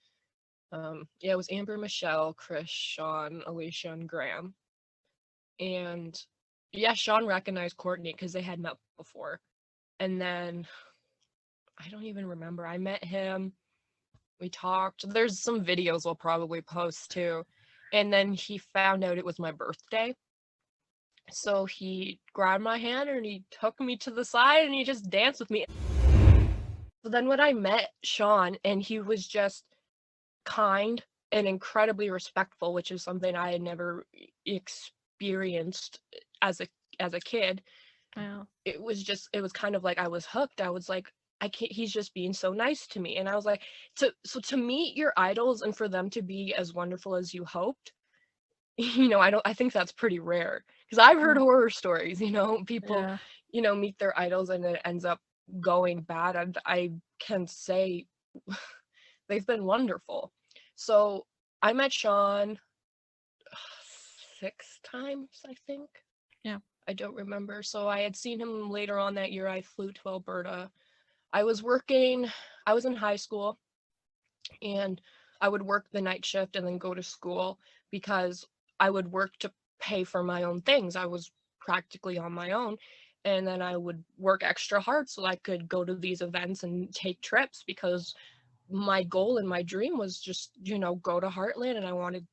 it was Amber, Michelle, Chris, Shaun, Alicia, and Graham. And yeah, Shaun recognized Courtney because they had met before. And then I don't even remember. I met him. We talked. There's some videos we'll probably post too. And then he found out it was my birthday. So he grabbed my hand and he took me to the side and he just danced with me. So then when I met Shaun, and he was just kind and incredibly respectful, which is something I had never experienced as a kid. Wow. It was kind of like I was hooked. I was like, I can't, he's just being so nice to me. And I was like, to meet your idols and for them to be as wonderful as you hoped, you know, I think that's pretty rare, because I've heard horror stories, you know, people you know, meet their idols and it ends up going bad, and I can say they've been wonderful. So I met Shaun 6 times, I think. Yeah. I don't remember. So I had seen him later on that year. I flew to Alberta. I was in high school, and I would work the night shift and then go to school because I would work to pay for my own things. I was practically on my own. And then I would work extra hard so I could go to these events and take trips, because my goal and my dream was just, go to Heartland, and I wanted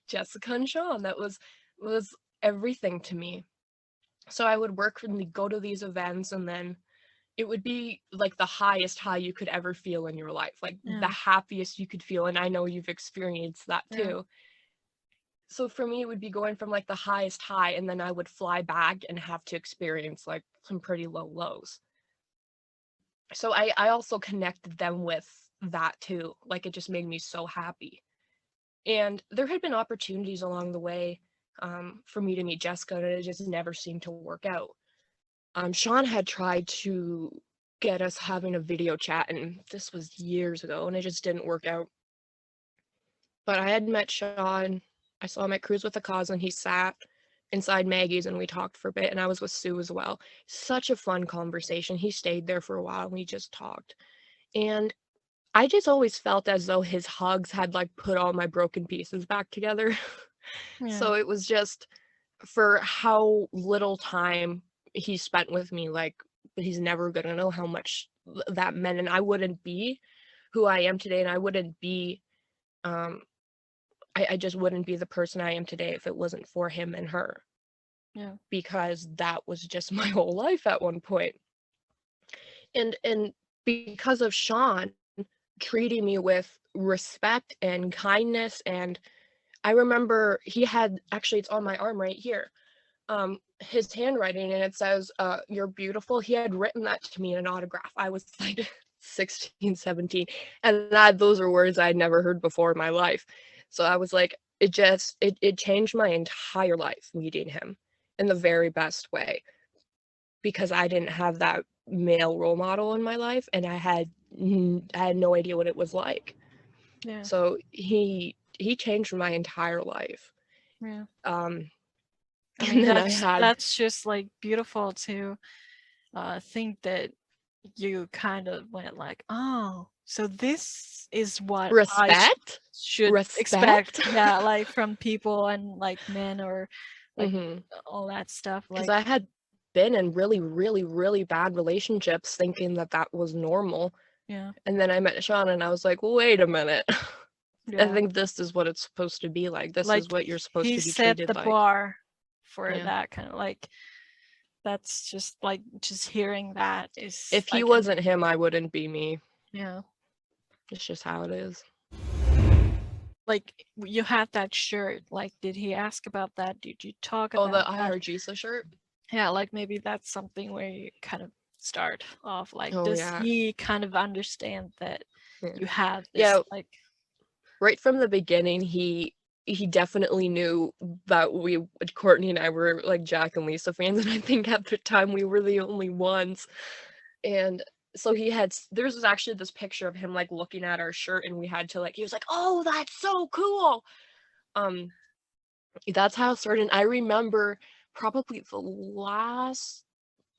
Jessica and Shaun. That was everything to me. So I would work and go to these events, and then it would be like the highest high you could ever feel in your life, like the happiest you could feel. And I know you've experienced that too. So for me, it would be going from like the highest high, and then I would fly back and have to experience like some pretty low lows. So I also connected them with that too. Like, it just made me so happy. And there had been opportunities along the way for me to meet Jessica, and it just never seemed to work out. Shaun had tried to get us having a video chat, and this was years ago, and it just didn't work out. But I had met Shaun. I saw him at Cruise with a Cause, and he sat inside Maggie's, and we talked for a bit, and I was with Sue as well. Such a fun conversation. He stayed there for a while, and we just talked. And I just always felt as though his hugs had like put all my broken pieces back together. So it was just, for how little time he spent with me, like, he's never gonna know how much that meant. And I wouldn't be who I am today, and I wouldn't be I just wouldn't be the person I am today if it wasn't for him and her. Because that was just my whole life at one point. And because of Shaun treating me with respect and kindness, and I remember he had, actually it's on my arm right here, his handwriting, and it says, "You're beautiful." He had written that to me in an autograph. I was like 16, 17, and those are words I'd never heard before in my life. So I was like, it changed my entire life meeting him in the very best way, because I didn't have that male role model in my life, and I had no idea what it was like. So he changed my entire life. I mean, that's just like beautiful to think that you kind of went like, oh, so this is what I should expect, like from people and like men, or like all that stuff. Because I had been in really, really, really bad relationships thinking that was normal. And then I met Shaun, and I was like, well, wait a minute. I think this is what it's supposed to be like. This is what you're supposed to be treated like. He set the bar for that kind of, like, that's just like, just hearing that is, if he wasn't him, I wouldn't be me. It's just how it is. Like, you had that shirt, like, did he ask about that? Did you talk about the I Heart Jesus shirt? Yeah, like maybe that's something where you kind of start off like, does he kind of understand that you have this, like, right from the beginning, he definitely knew that Courtney and I were like Jack and Lisa fans, and I think at the time we were the only ones. And so there's actually this picture of him like looking at our shirt, and we had to like, he was like, oh, that's so cool. That's how it started. I remember probably the last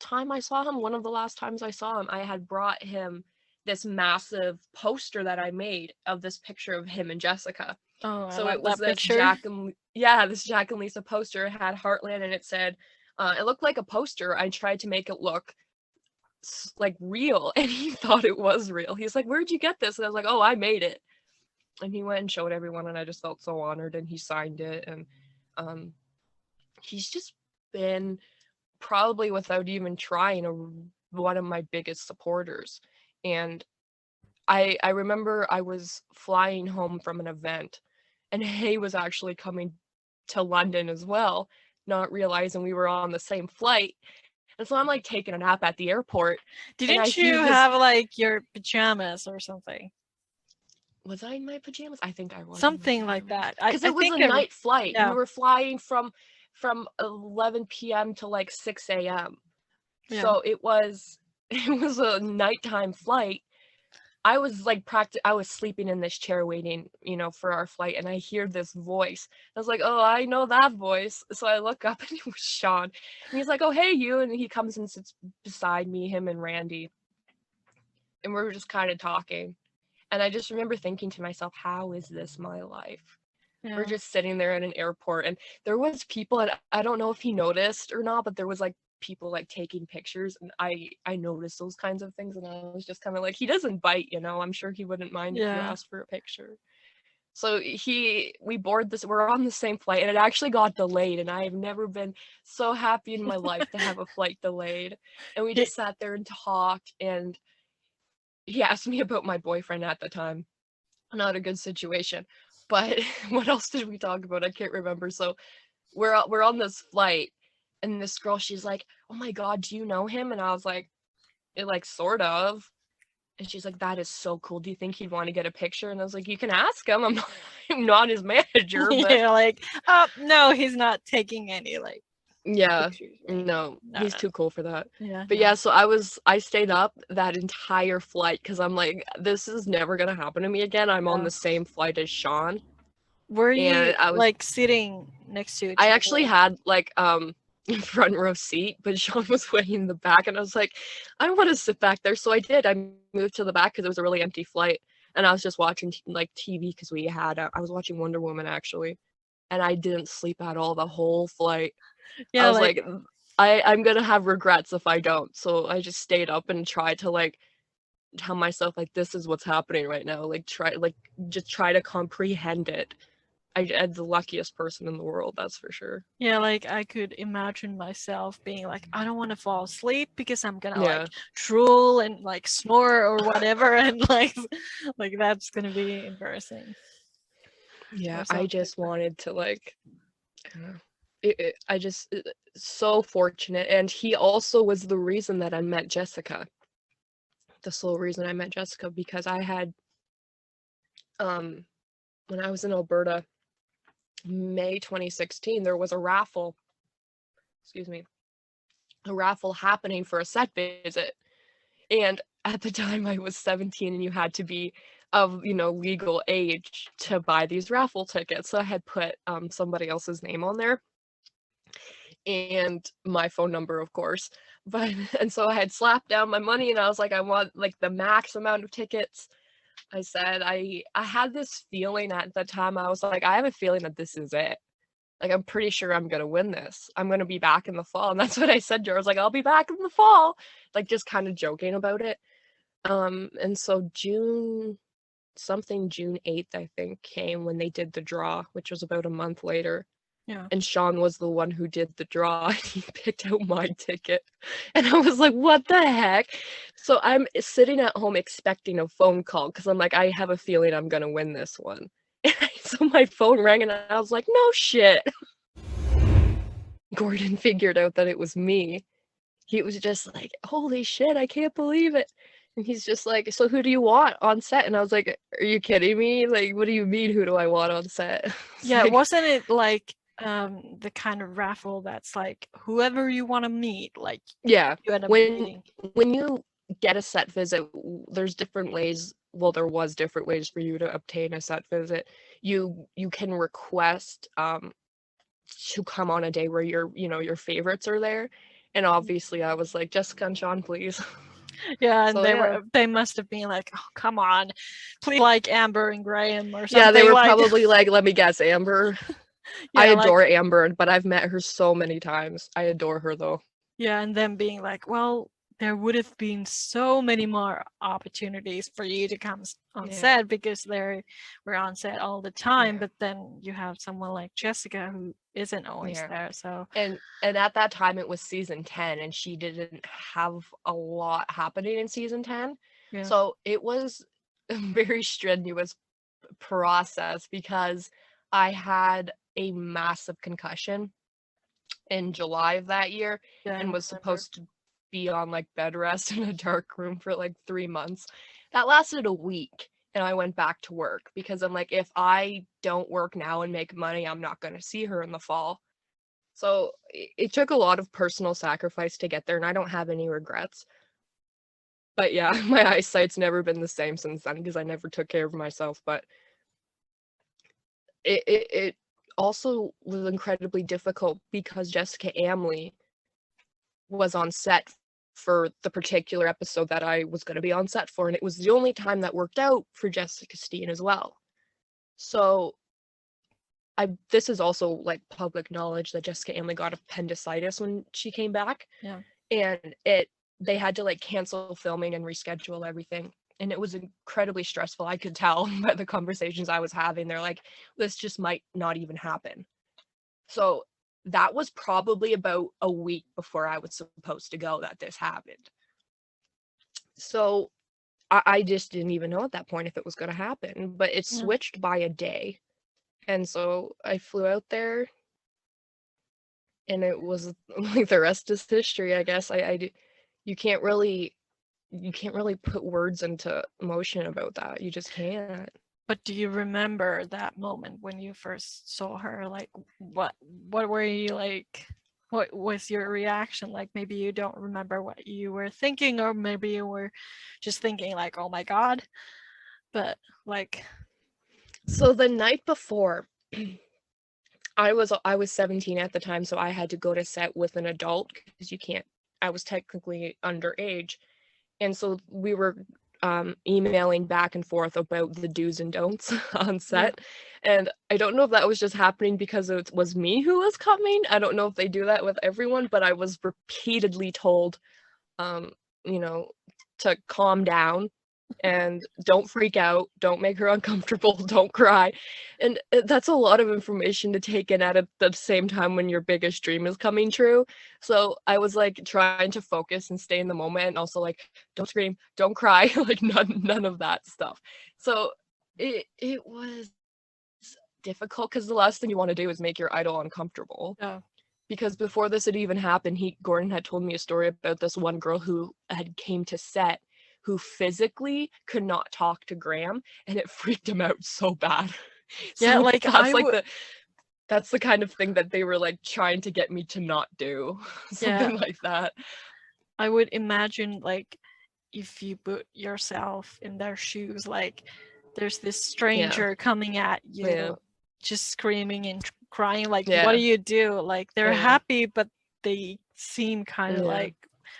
time I saw him, one of the last times I saw him, I had brought him this massive poster that I made of this picture of him and Jessica. So it was this Jack and Lisa poster. It had Heartland, and it said, it looked like a poster. I tried to make it look like real, and he thought it was real. He's like, where'd you get this? And I was like, oh, I made it. And he went and showed everyone, and I just felt so honored, and he signed it. And he's just been, probably without even trying, one of my biggest supporters. And I remember I was flying home from an event, and he was actually coming to London as well, not realizing we were on the same flight. And so I'm like taking a nap at the airport. Didn't you have like your pajamas or something? Was I in my pajamas? I think I was. Something like that. Because it was a night flight. We were flying from 11 p.m. to like 6 a.m. So it was a nighttime flight. I was like I was sleeping in this chair waiting, for our flight, and I hear this voice. I was like, oh, I know that voice. So I look up, and it was Shaun. And he's like, oh, hey, you. And he comes and sits beside me, him and Randy. And we're just kind of talking. And I just remember thinking to myself, how is this my life? We're just sitting there at an airport, and there was people, and I don't know if he noticed or not, but there was like people like taking pictures, and I noticed those kinds of things, and I was just kind of like, he doesn't bite, you know, I'm sure he wouldn't mind if you asked for a picture. So we're on the same flight, and it actually got delayed, and I have never been so happy in my life to have a flight delayed. And we just sat there and talked, and he asked me about my boyfriend at the time. Not a good situation. But what else did we talk about? I can't remember. So we're on this flight, and this girl, she's like, "Oh my God, do you know him?" And I was like, sort of." And she's like, "That is so cool. Do you think he'd want to get a picture?" And I was like, "You can ask him. I'm not his manager." But yeah, like, oh no, he's not taking any like. Yeah, no, he's too cool for that. Yeah. But yeah, so I stayed up that entire flight because I'm like, this is never gonna happen to me again. I'm on the same flight as Shaun. Were you like sitting next to each other? I actually had like front row seat, but Shaun was way in the back, and I was like, I want to sit back there. So I did. I moved to the back because it was a really empty flight, and I was just watching like TV because I was watching Wonder Woman actually, and I didn't sleep at all the whole flight. Yeah, I was like I'm gonna have regrets if I don't. So I just stayed up and tried to like tell myself like, this is what's happening right now. Like just try to comprehend it. I'm the luckiest person in the world, that's for sure. Yeah, like I could imagine myself being like, I don't want to fall asleep because I'm gonna like drool and like snore or whatever, and like that's gonna be embarrassing. Yeah, I just wanted to like, I just so fortunate, and he also was the reason that I met Jessica. The sole reason I met Jessica, because I had when I was in Alberta, May 2016, there was a raffle happening for a set visit, and at the time I was 17, and you had to be of legal age to buy these raffle tickets. So I had put somebody else's name on there and my phone number, of course, and so I had slapped down my money, and I was like, I want like the max amount of tickets. I said I had this feeling at the time. I was like, I have a feeling that this is it. Like, I'm pretty sure I'm gonna win this. I'm gonna be back in the fall. And that's what I said to her. I was like, I'll be back in the fall. Like, just kind of joking about it. And so June 8th, I think, came when they did the draw, which was about a month later. Yeah. And Shaun was the one who did the draw. He picked out my ticket. And I was like, what the heck? So I'm sitting at home expecting a phone call because I'm like, I have a feeling I'm going to win this one. So my phone rang, and I was like, no shit. Gordon figured out that it was me. He was just like, holy shit, I can't believe it. And he's just like, so who do you want on set? And I was like, are you kidding me? Like, what do you mean, who do I want on set? Yeah, like, wasn't it like the kind of raffle that's like whoever you want to meet, like yeah, you end up meeting. When you get a set visit, there's different ways. Well, there was different ways for you to obtain a set visit. You can request to come on a day where your favorites are there, and obviously I was like, Jessica and Shaun, please. Yeah, and so, they must have been like, oh, come on, please, like Amber and Graham or something. Yeah, they were probably like, let me guess, Amber. Yeah, I adore Amber, but I've met her so many times. I adore her though. Yeah, and then being like, well, there would have been so many more opportunities for you to come on set because they were on set all the time. But then you have someone like Jessica who isn't always there. So and at that time it was season 10, and she didn't have a lot happening in season 10. Yeah. So it was a very strenuous process because I had a massive concussion in July of that year and was supposed to be on like bed rest in a dark room for like 3 months. That lasted a week, and I went back to work because I'm like, if I don't work now and make money, I'm not going to see her in the fall. So it took a lot of personal sacrifice to get there, and I don't have any regrets. But yeah, my eyesight's never been the same since then because I never took care of myself. But it also was incredibly difficult because Jessica Amley was on set for the particular episode that I was going to be on set for, and it was the only time that worked out for Jessica Steen as well. So this is also like public knowledge that Jessica Amley got appendicitis when she came back. Yeah. And they had to like cancel filming and reschedule everything. And it was incredibly stressful. I could tell by the conversations I was having. They're like, this just might not even happen. So that was probably about a week before I was supposed to go that this happened. So I just didn't even know at that point if it was going to happen, but it switched by a day. And so I flew out there, and it was like the rest is history, I guess. You can't really put words into motion about that. You just can't. But do you remember that moment when you first saw her? Like, what were you like? What was your reaction? Like, maybe you don't remember what you were thinking, or maybe you were just thinking like, oh my God. But like, so the night before, I was 17 at the time, so I had to go to set with an adult because you can't. I was technically underage, and so we were emailing back and forth about the do's and don'ts on set. And I don't know if that was just happening because it was me who was coming. I don't know if they do that with everyone, but I was repeatedly told, to calm down and don't freak out, don't make her uncomfortable, don't cry. And that's a lot of information to take in at the same time when your biggest dream is coming true. So I was like trying to focus and stay in the moment, and also like, don't scream, don't cry, like none of that stuff. So it was difficult because the last thing you want to do is make your idol uncomfortable. yeah. Because before this had even happened, Gordon had told me a story about this one girl who had came to set who physically could not talk to Graham, and it freaked him out so bad. Yeah, like that's the kind of thing that they were like trying to get me to not do. Something like that. I would imagine, like, if you put yourself in their shoes, like there's this stranger coming at you, just screaming and crying, like, what do you do? Like, they're happy, but they seem kind of like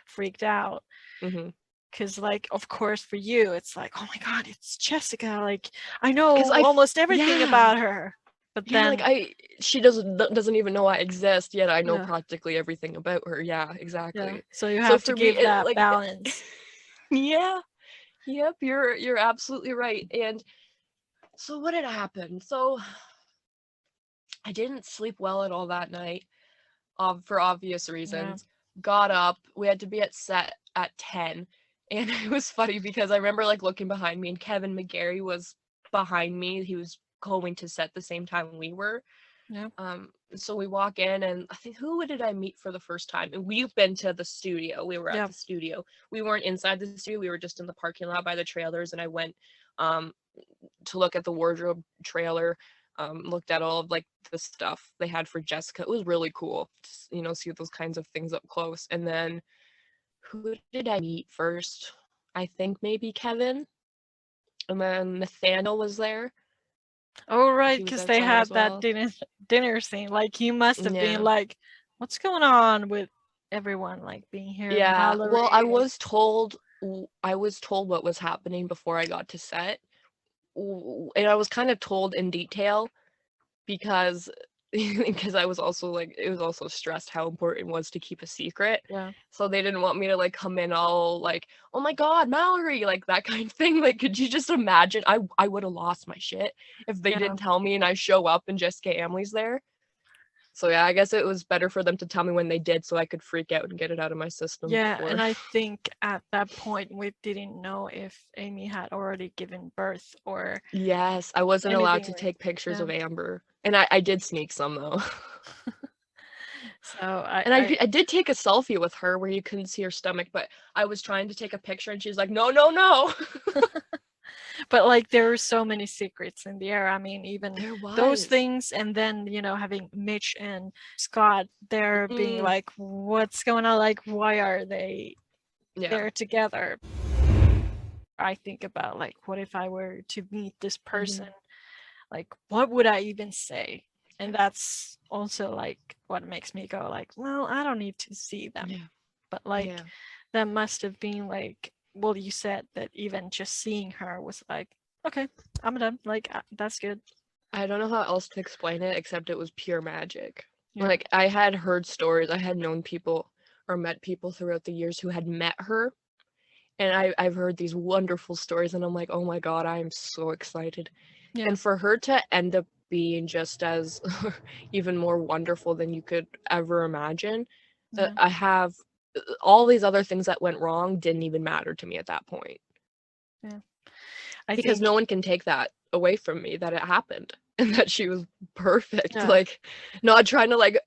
freaked out. Because like, of course, for you, it's like, oh my God, it's Jessica. Like, I know almost everything about her. But then, like, she doesn't even know I exist, yet I know practically everything about her. Yeah, exactly. Yeah. So you have to give that like, balance. Yeah. Yep, you're absolutely right. And so what had happened? So I didn't sleep well at all that night, for obvious reasons. Got up. We had to be at set at 10. And it was funny because I remember like looking behind me, and Kevin McGarry was behind me. He was going to set the same time we were. Yeah. So we walk in, and I think, who did I meet for the first time? And we've been to the studio. We were at the studio. We weren't inside the studio. We were just in the parking lot by the trailers. And I went to look at the wardrobe trailer. Looked at all of like the stuff they had for Jessica. It was really cool to, see those kinds of things up close. And then who did I meet first? I think maybe Kevin. And then Nathaniel was there. Oh, right, because they had that dinner scene. Like, he must have been like, what's going on with everyone, like, being here? Yeah, well, I was told what was happening before I got to set. And I was kind of told in detail because I was also like, it was also stressed how important it was to keep a secret. Yeah. So they didn't want me to like come in all like, oh my God, Mallory, like that kind of thing. Like, could you just imagine? I would have lost my shit if they didn't tell me and I show up and Jessica Amley's there. So yeah, I guess it was better for them to tell me when they did so I could freak out and get it out of my system. Yeah, and I think at that point we didn't know if Amy had already given birth or... Yes, I wasn't allowed to take pictures of Amber. And I did sneak some though. So I did take a selfie with her where you couldn't see her stomach, but I was trying to take a picture and she's like, no. But like, there were so many secrets in the air. I mean, even those things, and then having Mitch and Scott there being like, what's going on? Like, why are they there together? I think about like, what if I were to meet this person? Like, what would I even say? And that's also like what makes me go like, well, I don't need to see them. But like, that must have been like, well, you said that even just seeing her was like, okay, I'm done. Like, that's good. I don't know how else to explain it except it was pure magic. Yeah. Like, I had heard stories, I had known people or met people throughout the years who had met her, and I've heard these wonderful stories, and I'm like, oh my god, I am so excited. Yeah. And for her to end up being just as even more wonderful than you could ever imagine, Yeah. I have all these other things that went wrong didn't even matter to me at that point. Yeah. Because no one can take that away from me, that it happened and that she was perfect. Yeah. Like, not trying to, like,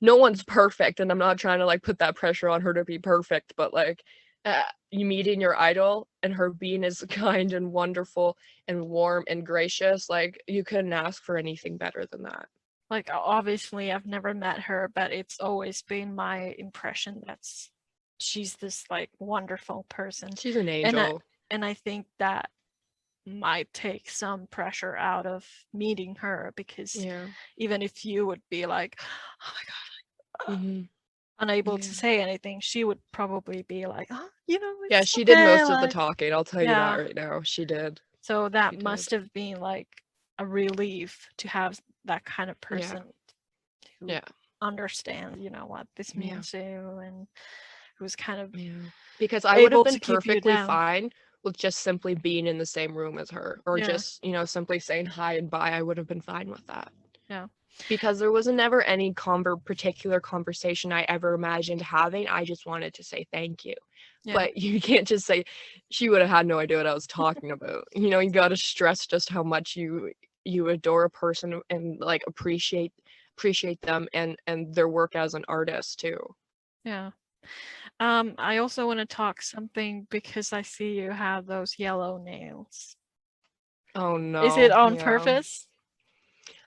no one's perfect, and I'm not trying to, like, put that pressure on her to be perfect, but, like, you meeting your idol and her being as kind and wonderful and warm and gracious, like, you couldn't ask for anything better than that. Like, obviously, I've never met her, but it's always been my impression that she's this, like, wonderful person. She's an angel. And I think that might take some pressure out of meeting her, because even if you would be like, oh my god, unable to say anything, she would probably be like, oh, yeah, she did most of the talking, I'll tell you that right now. She did. So that must have been like a relief to have that kind of person who understands, what this means to you, and who's kind of because I would have been perfectly fine with just simply being in the same room as her, or just, simply saying hi and bye. I would have been fine with that. Yeah. Because there was never any particular conversation I ever imagined having. I just wanted to say thank you. Yeah. But you can't just say, she would have had no idea what I was talking about. You got to stress just how much you adore a person and, like, appreciate them and their work as an artist too. Yeah. I also want to talk something because I see you have those yellow nails. Oh no. Is it on purpose?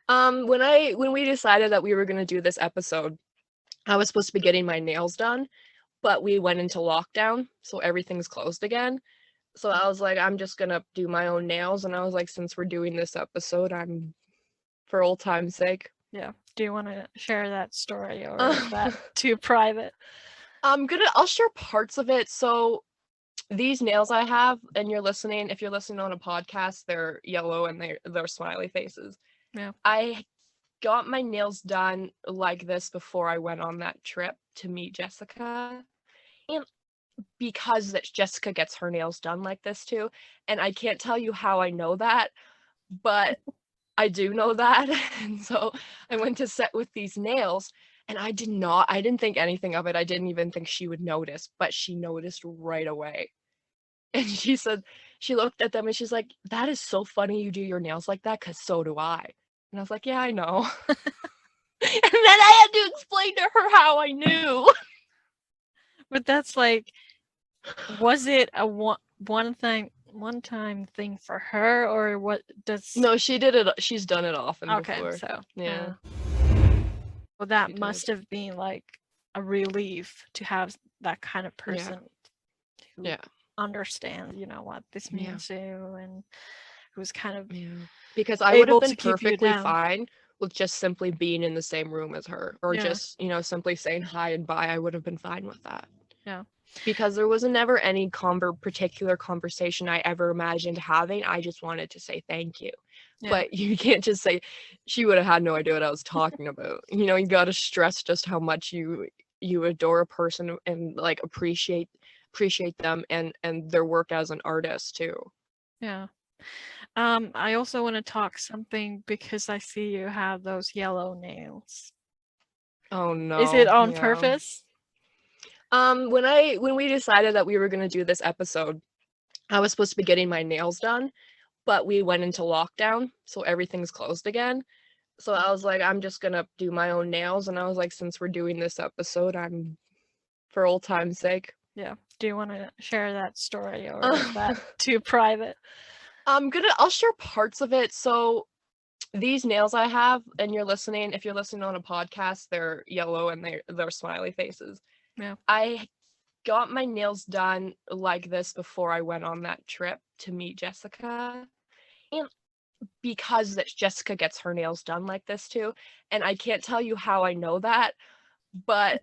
When we decided that we were going to do this episode, I was supposed to be getting my nails done, but we went into lockdown, so everything's closed again. So I was like, I'm just going to do my own nails, and I was like, since we're doing this episode, I'm for old time's sake. Yeah. Do you want to share that story, or is that too private? I'll share parts of it. So these nails I have, and if you're listening on a podcast, they're yellow and they're smiley faces. Yeah. I got my nails done like this before I went on that trip to meet Jessica. And because Jessica gets her nails done like this too, and I can't tell you how I know that, but I do know that. And so I went to set with these nails, and I didn't think anything of it. I didn't even think she would notice, but she noticed right away. And she said, she looked at them and she's like, that is so funny you do your nails like that, because so do I. And I was like, yeah, I know. And then I had to explain to her how I knew. But that's like, was it a one-time thing for her, or what does... No, she did it. She's done it often before. So yeah. Well, that must have been like a relief to have that kind of person who understands, what this means to you, and who's kind of because I would have been perfectly fine with just simply being in the same room as her, or just, simply saying hi and bye. I would have been fine with that. Yeah. Because there was never any particular conversation I ever imagined having. I just wanted to say thank you. Yeah. But you can't just say, she would have had no idea what I was talking about. You got to stress just how much you adore a person and, like, appreciate them and their work as an artist too. Yeah. I also want to talk something because I see you have those yellow nails. Oh no. Is it on purpose? When we decided that we were going to do this episode, I was supposed to be getting my nails done, but we went into lockdown, so everything's closed again. So I was like, I'm just going to do my own nails, and I was like, since we're doing this episode, I'm for old time's sake. Yeah. Do you want to share that story, or is that too private? I'll share parts of it. So these nails I have, and if you're listening on a podcast, they're yellow and they're smiley faces. Yeah. I got my nails done like this before I went on that trip to meet Jessica. And because Jessica gets her nails done like this too, and I can't tell you how I know that, but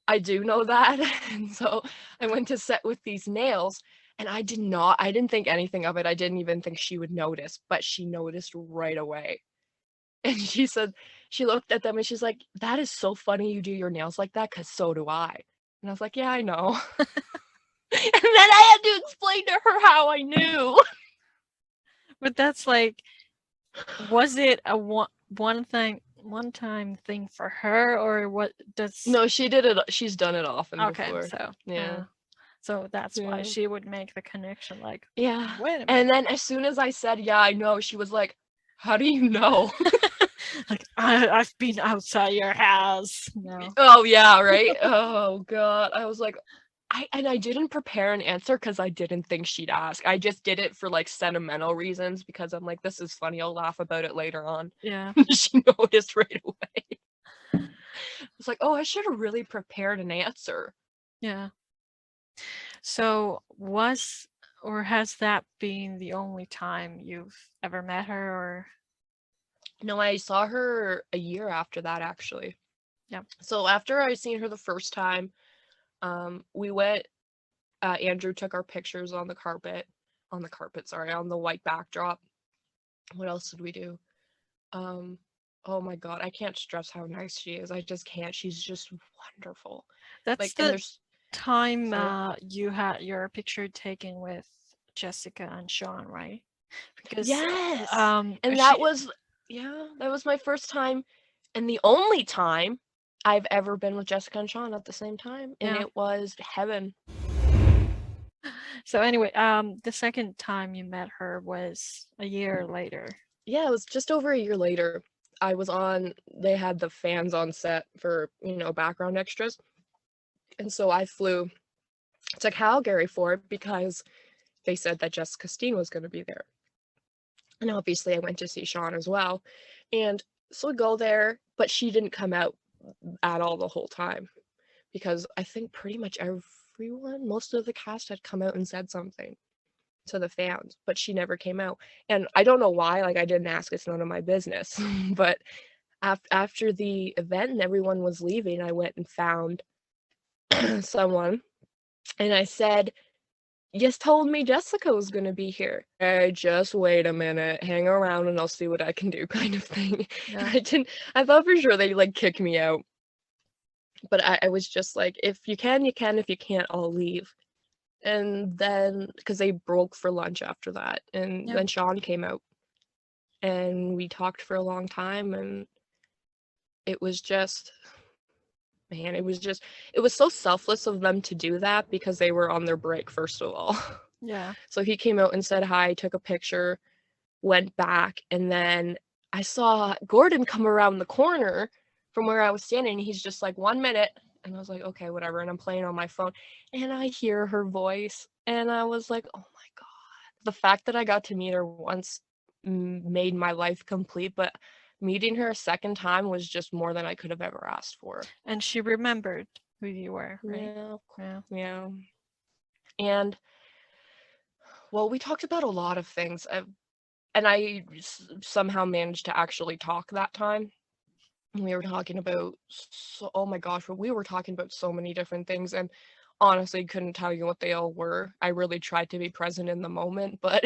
I do know that. And so I went to set with these nails, and I didn't think anything of it. I didn't even think she would notice, but she noticed right away. And she said, she looked at them and she's like, that is so funny you do your nails like that, because so do I. And I was like, yeah, I know. And then I had to explain to her how I knew. But that's like, was it a one-time thing for her, or what does... No, she did it. She's done it often before. So yeah. So that's why she would make the connection, like, yeah. Wait a minute. And then as soon as I said, yeah, I know, she was like, how do you know? Like, I've been outside your house. No. Oh yeah, right? Oh god. I was like, I didn't prepare an answer because I didn't think she'd ask. I just did it for like sentimental reasons because I'm like, this is funny, I'll laugh about it later on. Yeah. She noticed right away. It's like, oh, I should have really prepared an answer. Yeah. So has that been the only time you've ever met her, or? No, I saw her a year after that, actually. Yeah. So after I seen her the first time, we went, Andrew took our pictures on the white backdrop. What else did we do? Oh my god, I can't stress how nice she is. I just can't. She's just wonderful. That's like, the time you had your picture taken with Jessica and Shaun, right? Because yes, and that was my first time and the only time I've ever been with Jessica and Shaun at the same time, and it was heaven. So anyway, the second time you met her was a year later. Yeah, it was just over a year later. They had the fans on set for, background extras. And so I flew to Calgary for it because they said that Jessica Steen was going to be there. And obviously I went to see Shaun as well. And so we go there, but she didn't come out at all the whole time because I think pretty much most of the cast had come out and said something to the fans, but she never came out. And I don't know why, like, I didn't ask, it's none of my business. But after the event and everyone was leaving, I went and found someone and I said, you told me Jessica was gonna be here. Hey, just wait a minute, hang around and I'll see what I can do, kind of thing. Yeah. I thought for sure they'd like kick me out, but I was just like, if you can, you can, if you can't, I'll leave. And then, because they broke for lunch after that, and then Shaun came out and we talked for a long time, and it was just, man, it was so selfless of them to do that because they were on their break, first of all. Yeah. So he came out and said hi, took a picture, went back, and then I saw Gordon come around the corner from where I was standing. He's just like, 1 minute. And I was like, okay, whatever. And I'm playing on my phone and I hear her voice and I was like, oh my god. The fact that I got to meet her once made my life complete, but meeting her a second time was just more than I could have ever asked for. And she remembered who you were, right? Yeah. And, well, we talked about a lot of things. And I somehow managed to actually talk that time. We were talking about, oh my gosh, we were talking about so many different things, and honestly couldn't tell you what they all were. I really tried to be present in the moment, but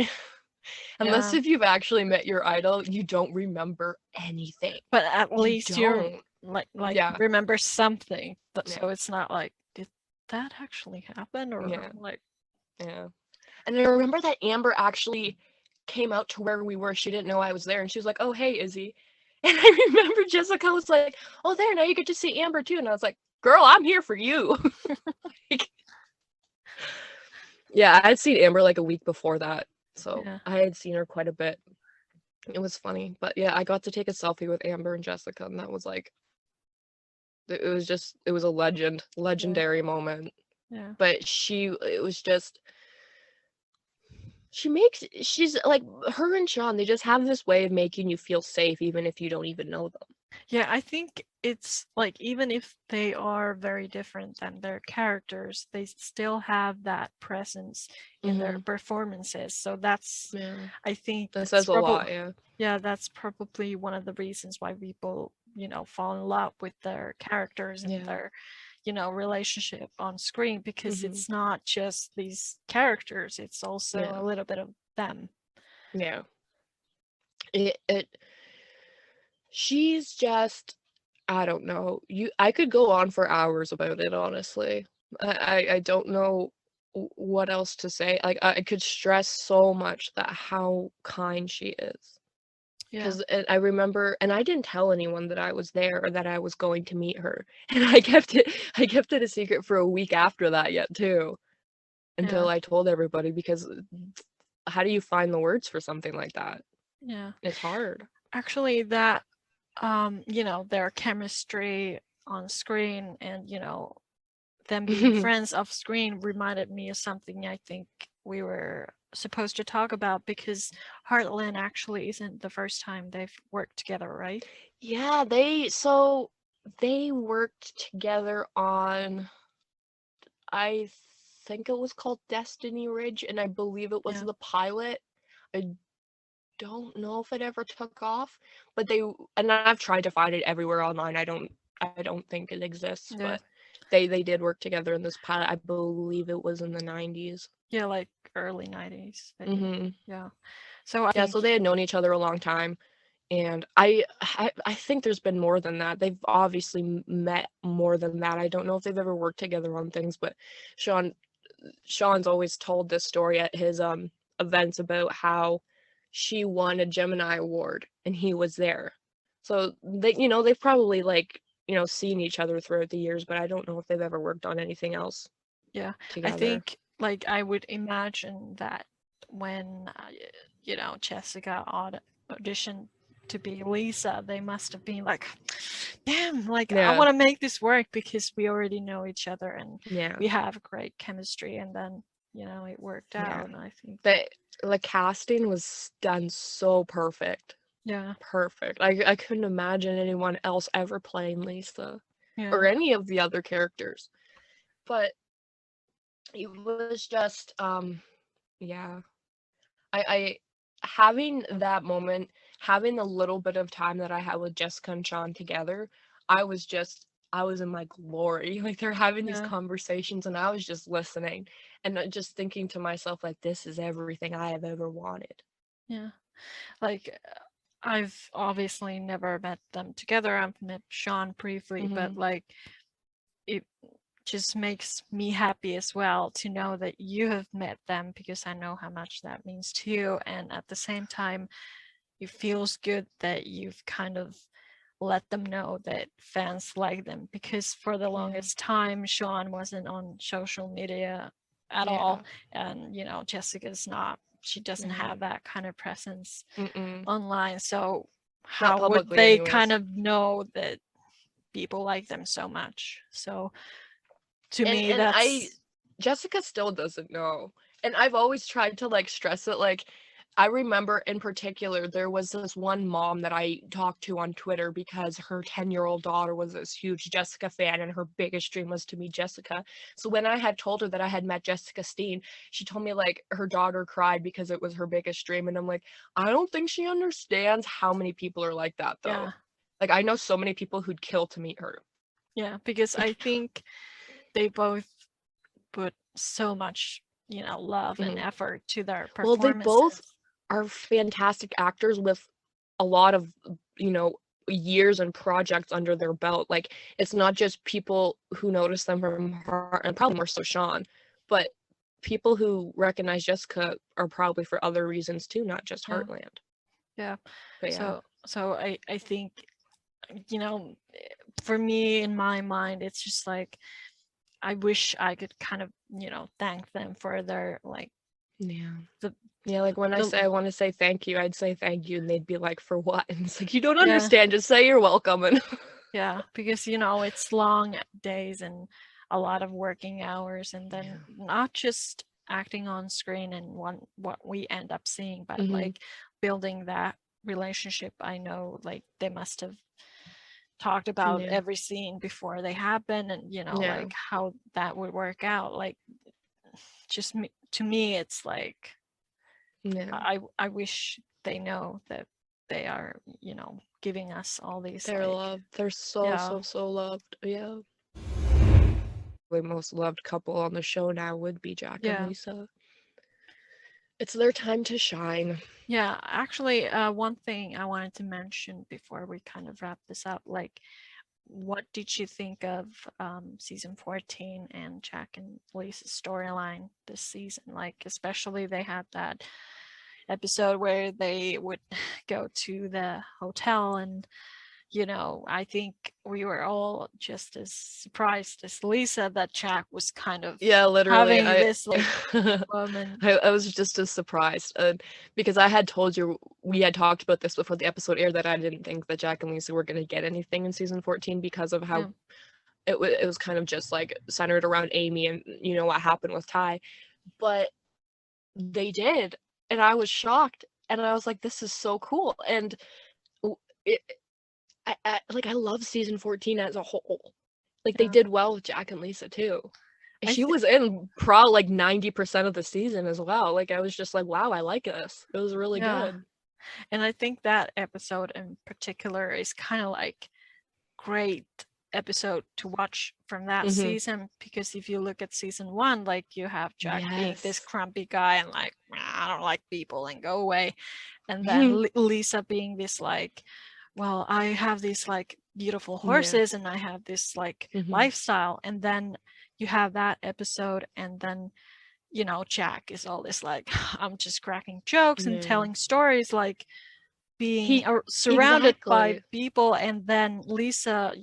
unless if you've actually met your idol, you don't remember anything. But at least you remember something. So it's not like, did that actually happen? Or yeah. And I remember that Amber actually came out to where we were. She didn't know I was there, and she was like, oh, hey, Izzy. And I remember Jessica was like, oh, there, now you get to see Amber too. And I was like, girl, I'm here for you. Yeah, I had seen Amber like a week before that. So I had seen her quite a bit. It was funny. But yeah, I got to take a selfie with Amber and Jessica, and that was like, it was a legendary moment. Yeah. But she's like, her and Shaun, they just have this way of making you feel safe even if you don't even know them. Yeah, I think it's like, even if they are very different than their characters, they still have that presence in their performances. So that's, I think that says a lot. Yeah, that's probably one of the reasons why people, fall in love with their characters and their relationship on screen, because it's not just these characters, it's also a little bit of them. Yeah. She's just, I don't know. I could go on for hours about it, honestly. I don't know what else to say. Like, I could stress so much that how kind she is. Yeah. Because I remember, and I didn't tell anyone that I was there or that I was going to meet her. And I kept it a secret for a week after that yet too, until I told everybody, because how do you find the words for something like that? Yeah. It's hard. Actually, that, you know, their chemistry on screen and, you know, them being friends off screen reminded me of something I think we were supposed to talk about, because Heartland actually isn't the first time they've worked together, right? Yeah, they worked together on, I think it was called Destiny Ridge, and I believe it was the pilot. I don't know if it ever took off, but and I've tried to find it everywhere online. I don't think it exists, but they did work together in this pilot. I believe it was in the 90s. Yeah, like early 90s. Yeah. So so they had known each other a long time, and I think there's been more than that. They've obviously met more than that. I don't know if they've ever worked together on things, but Shaun's always told this story at his events about how she won a Gemini award and he was there. So they've probably seen each other throughout the years, but I don't know if they've ever worked on anything else. Yeah, together. I think I would imagine that when Jessica auditioned to be Lisa, they must have been like, damn, I want to make this work because we already know each other and we have great chemistry, and then it worked out. And I think that the casting was done so perfect. Yeah, perfect. I couldn't imagine anyone else ever playing Lisa or any of the other characters, but it was just I having that moment, having the little bit of time that I had with Jessica and Shaun together, I was in my glory. Like, they're having these conversations and I was just listening and just thinking to myself, like, this is everything I have ever wanted. Yeah. Like, I've obviously never met them together. I've met Shaun briefly, but like, it just makes me happy as well to know that you have met them, because I know how much that means to you. And at the same time, it feels good that you've kind of let them know that fans like them, because for the longest time Shaun wasn't on social media at all, and Jessica's not. She doesn't have that kind of presence online, so how would they kind of know that people like them so much? So to me, that's Jessica still doesn't know, and I've always tried to stress it. Like, I remember in particular, there was this one mom that I talked to on Twitter because her 10-year-old daughter was this huge Jessica fan and her biggest dream was to meet Jessica. So when I had told her that I had met Jessica Steen, she told me her daughter cried because it was her biggest dream. And I'm like, I don't think she understands how many people are like that, though. Yeah. Like, I know so many people who'd kill to meet her. Yeah, because I think they both put so much, love and effort to their performances. Well, they both are fantastic actors with a lot of, years and projects under their belt. Like, it's not just people who notice them from her, and probably more so Shaun, but people who recognize Jessica are probably for other reasons too, not just Heartland. Yeah. So I think, for me, in my mind, it's just like, I wish I could kind of, thank them for their like when I say I want to say thank you, I'd say thank you, and they'd be like, for what? And it's like, you don't understand, just say you're welcome. And because it's long days and a lot of working hours, and then not just acting on screen and what we end up seeing, but like building that relationship. I know they must have talked about every scene before they happen, and like how that would work out. Like, just to me, it's like, I wish they know that they are giving us all these. They're loved. They're so loved. Yeah. The most loved couple on the show now would be Jack and Lisa. It's their time to shine. Yeah, actually, one thing I wanted to mention before we kind of wrap this up, like, what did you think of season 14 and Jack and Lisa's storyline this season? Like, especially they had that episode where they would go to the hotel, and I think we were all just as surprised as Lisa that Jack was kind of literally having this like moment. I was just as surprised because I had told you, we had talked about this before the episode aired, that I didn't think that Jack and Lisa were going to get anything in season 14 because of how it was kind of just like centered around Amy and what happened with Ty, but they did, and I was shocked, and I was like, this is so cool. And it, I love season 14 as a whole. Like, they did well with Jack and Lisa too. She was in probably like 90% of the season as well. Like, I was just like, wow, I like this. It was really good. And I think that episode in particular is kind of like great episode to watch from that season, because if you look at season 1, like, you have Jack being this grumpy guy and like, I don't like people and go away, and then Lisa being this like, well, I have these like beautiful horses and I have this like lifestyle, and then you have that episode, and then Jack is all this like, I'm just cracking jokes and telling stories, like being surrounded by people. And then Lisa,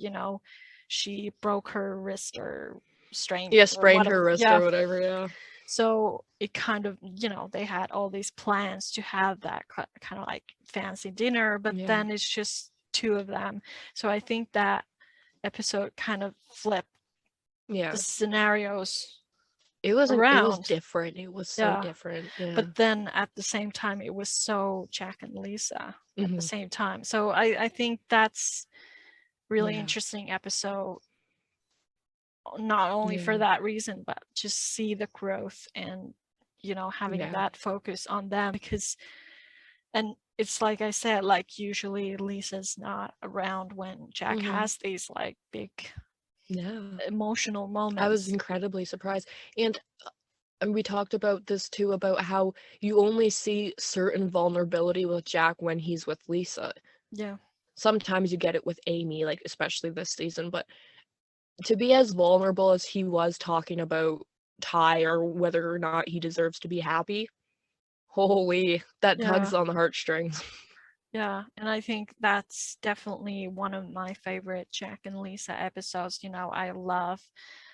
she broke her wrist or sprained her wrist or whatever. So it kind of, they had all these plans to have that kind of like fancy dinner, but then it's just two of them. So I think that episode kind of flipped the scenarios. It was different. It was so different. But then at the same time, it was so Jack and Lisa at the same time. So I think that's really interesting episode, not only for that reason, but just see the growth and having that focus on them, because, and it's like I said, like, usually Lisa's not around when Jack has these like big emotional moments. I was incredibly surprised. And we talked about this too, about how you only see certain vulnerability with Jack when he's with Lisa. Yeah. Sometimes you get it with Amy, like especially this season, but to be as vulnerable as he was talking about Ty or whether or not he deserves to be happy, holy, that tugs on the heartstrings. Yeah, and I think that's definitely one of my favorite Jack and Lisa episodes. I love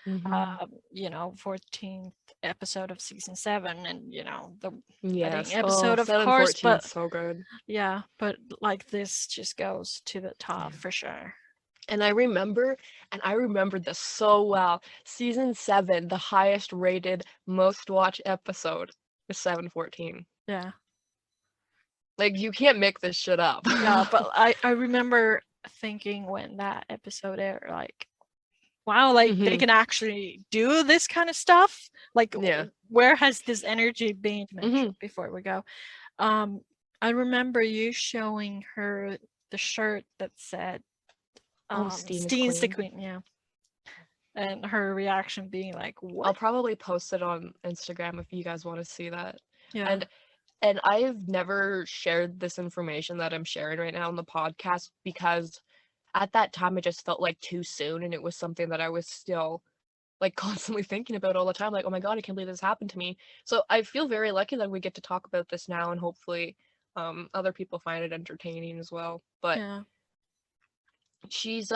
14th episode of season 7, and the wedding episode, of course, but so good. Yeah, but like, this just goes to the top for sure. And I remember this so well. Season 7, the highest rated, most watched episode is 714. Yeah. Like, you can't make this shit up. Yeah, but I remember thinking when that episode aired, like, wow, like they can actually do this kind of stuff. Like, where has this energy been mentioned before we go? I remember you showing her the shirt that said Steen's the Queen, yeah. And her reaction being like, what? I'll probably post it on Instagram if you guys want to see that. Yeah. And I've never shared this information that I'm sharing right now on the podcast, because at that time it just felt like too soon, and it was something that I was still like constantly thinking about all the time, like, oh my god, I can't believe this happened to me. So I feel very lucky that we get to talk about this now, and hopefully other people find it entertaining as well. But she's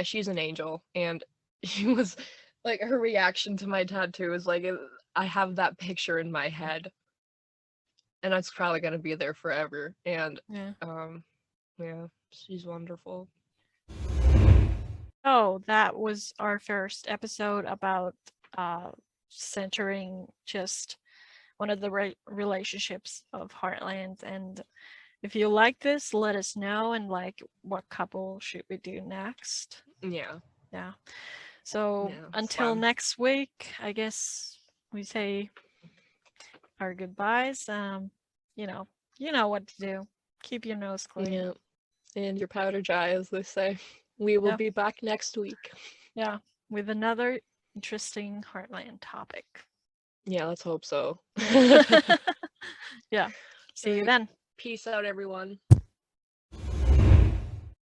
she's an angel, and she was like, her reaction to my tattoo is like, I have that picture in my head, and it's probably gonna be there forever. And she's wonderful. Oh, that was our first episode about centering just one of the relationships of Heartland. And if you like this, let us know, and like, what couple should we do next? Yeah. So until next week, I guess we say our goodbyes. You know what to do. Keep your nose clean. Yeah. And your powder dry, as they say. We will be back next week. Yeah, with another interesting Heartland topic. Yeah, let's hope so. Yeah. See you then. Peace out, everyone.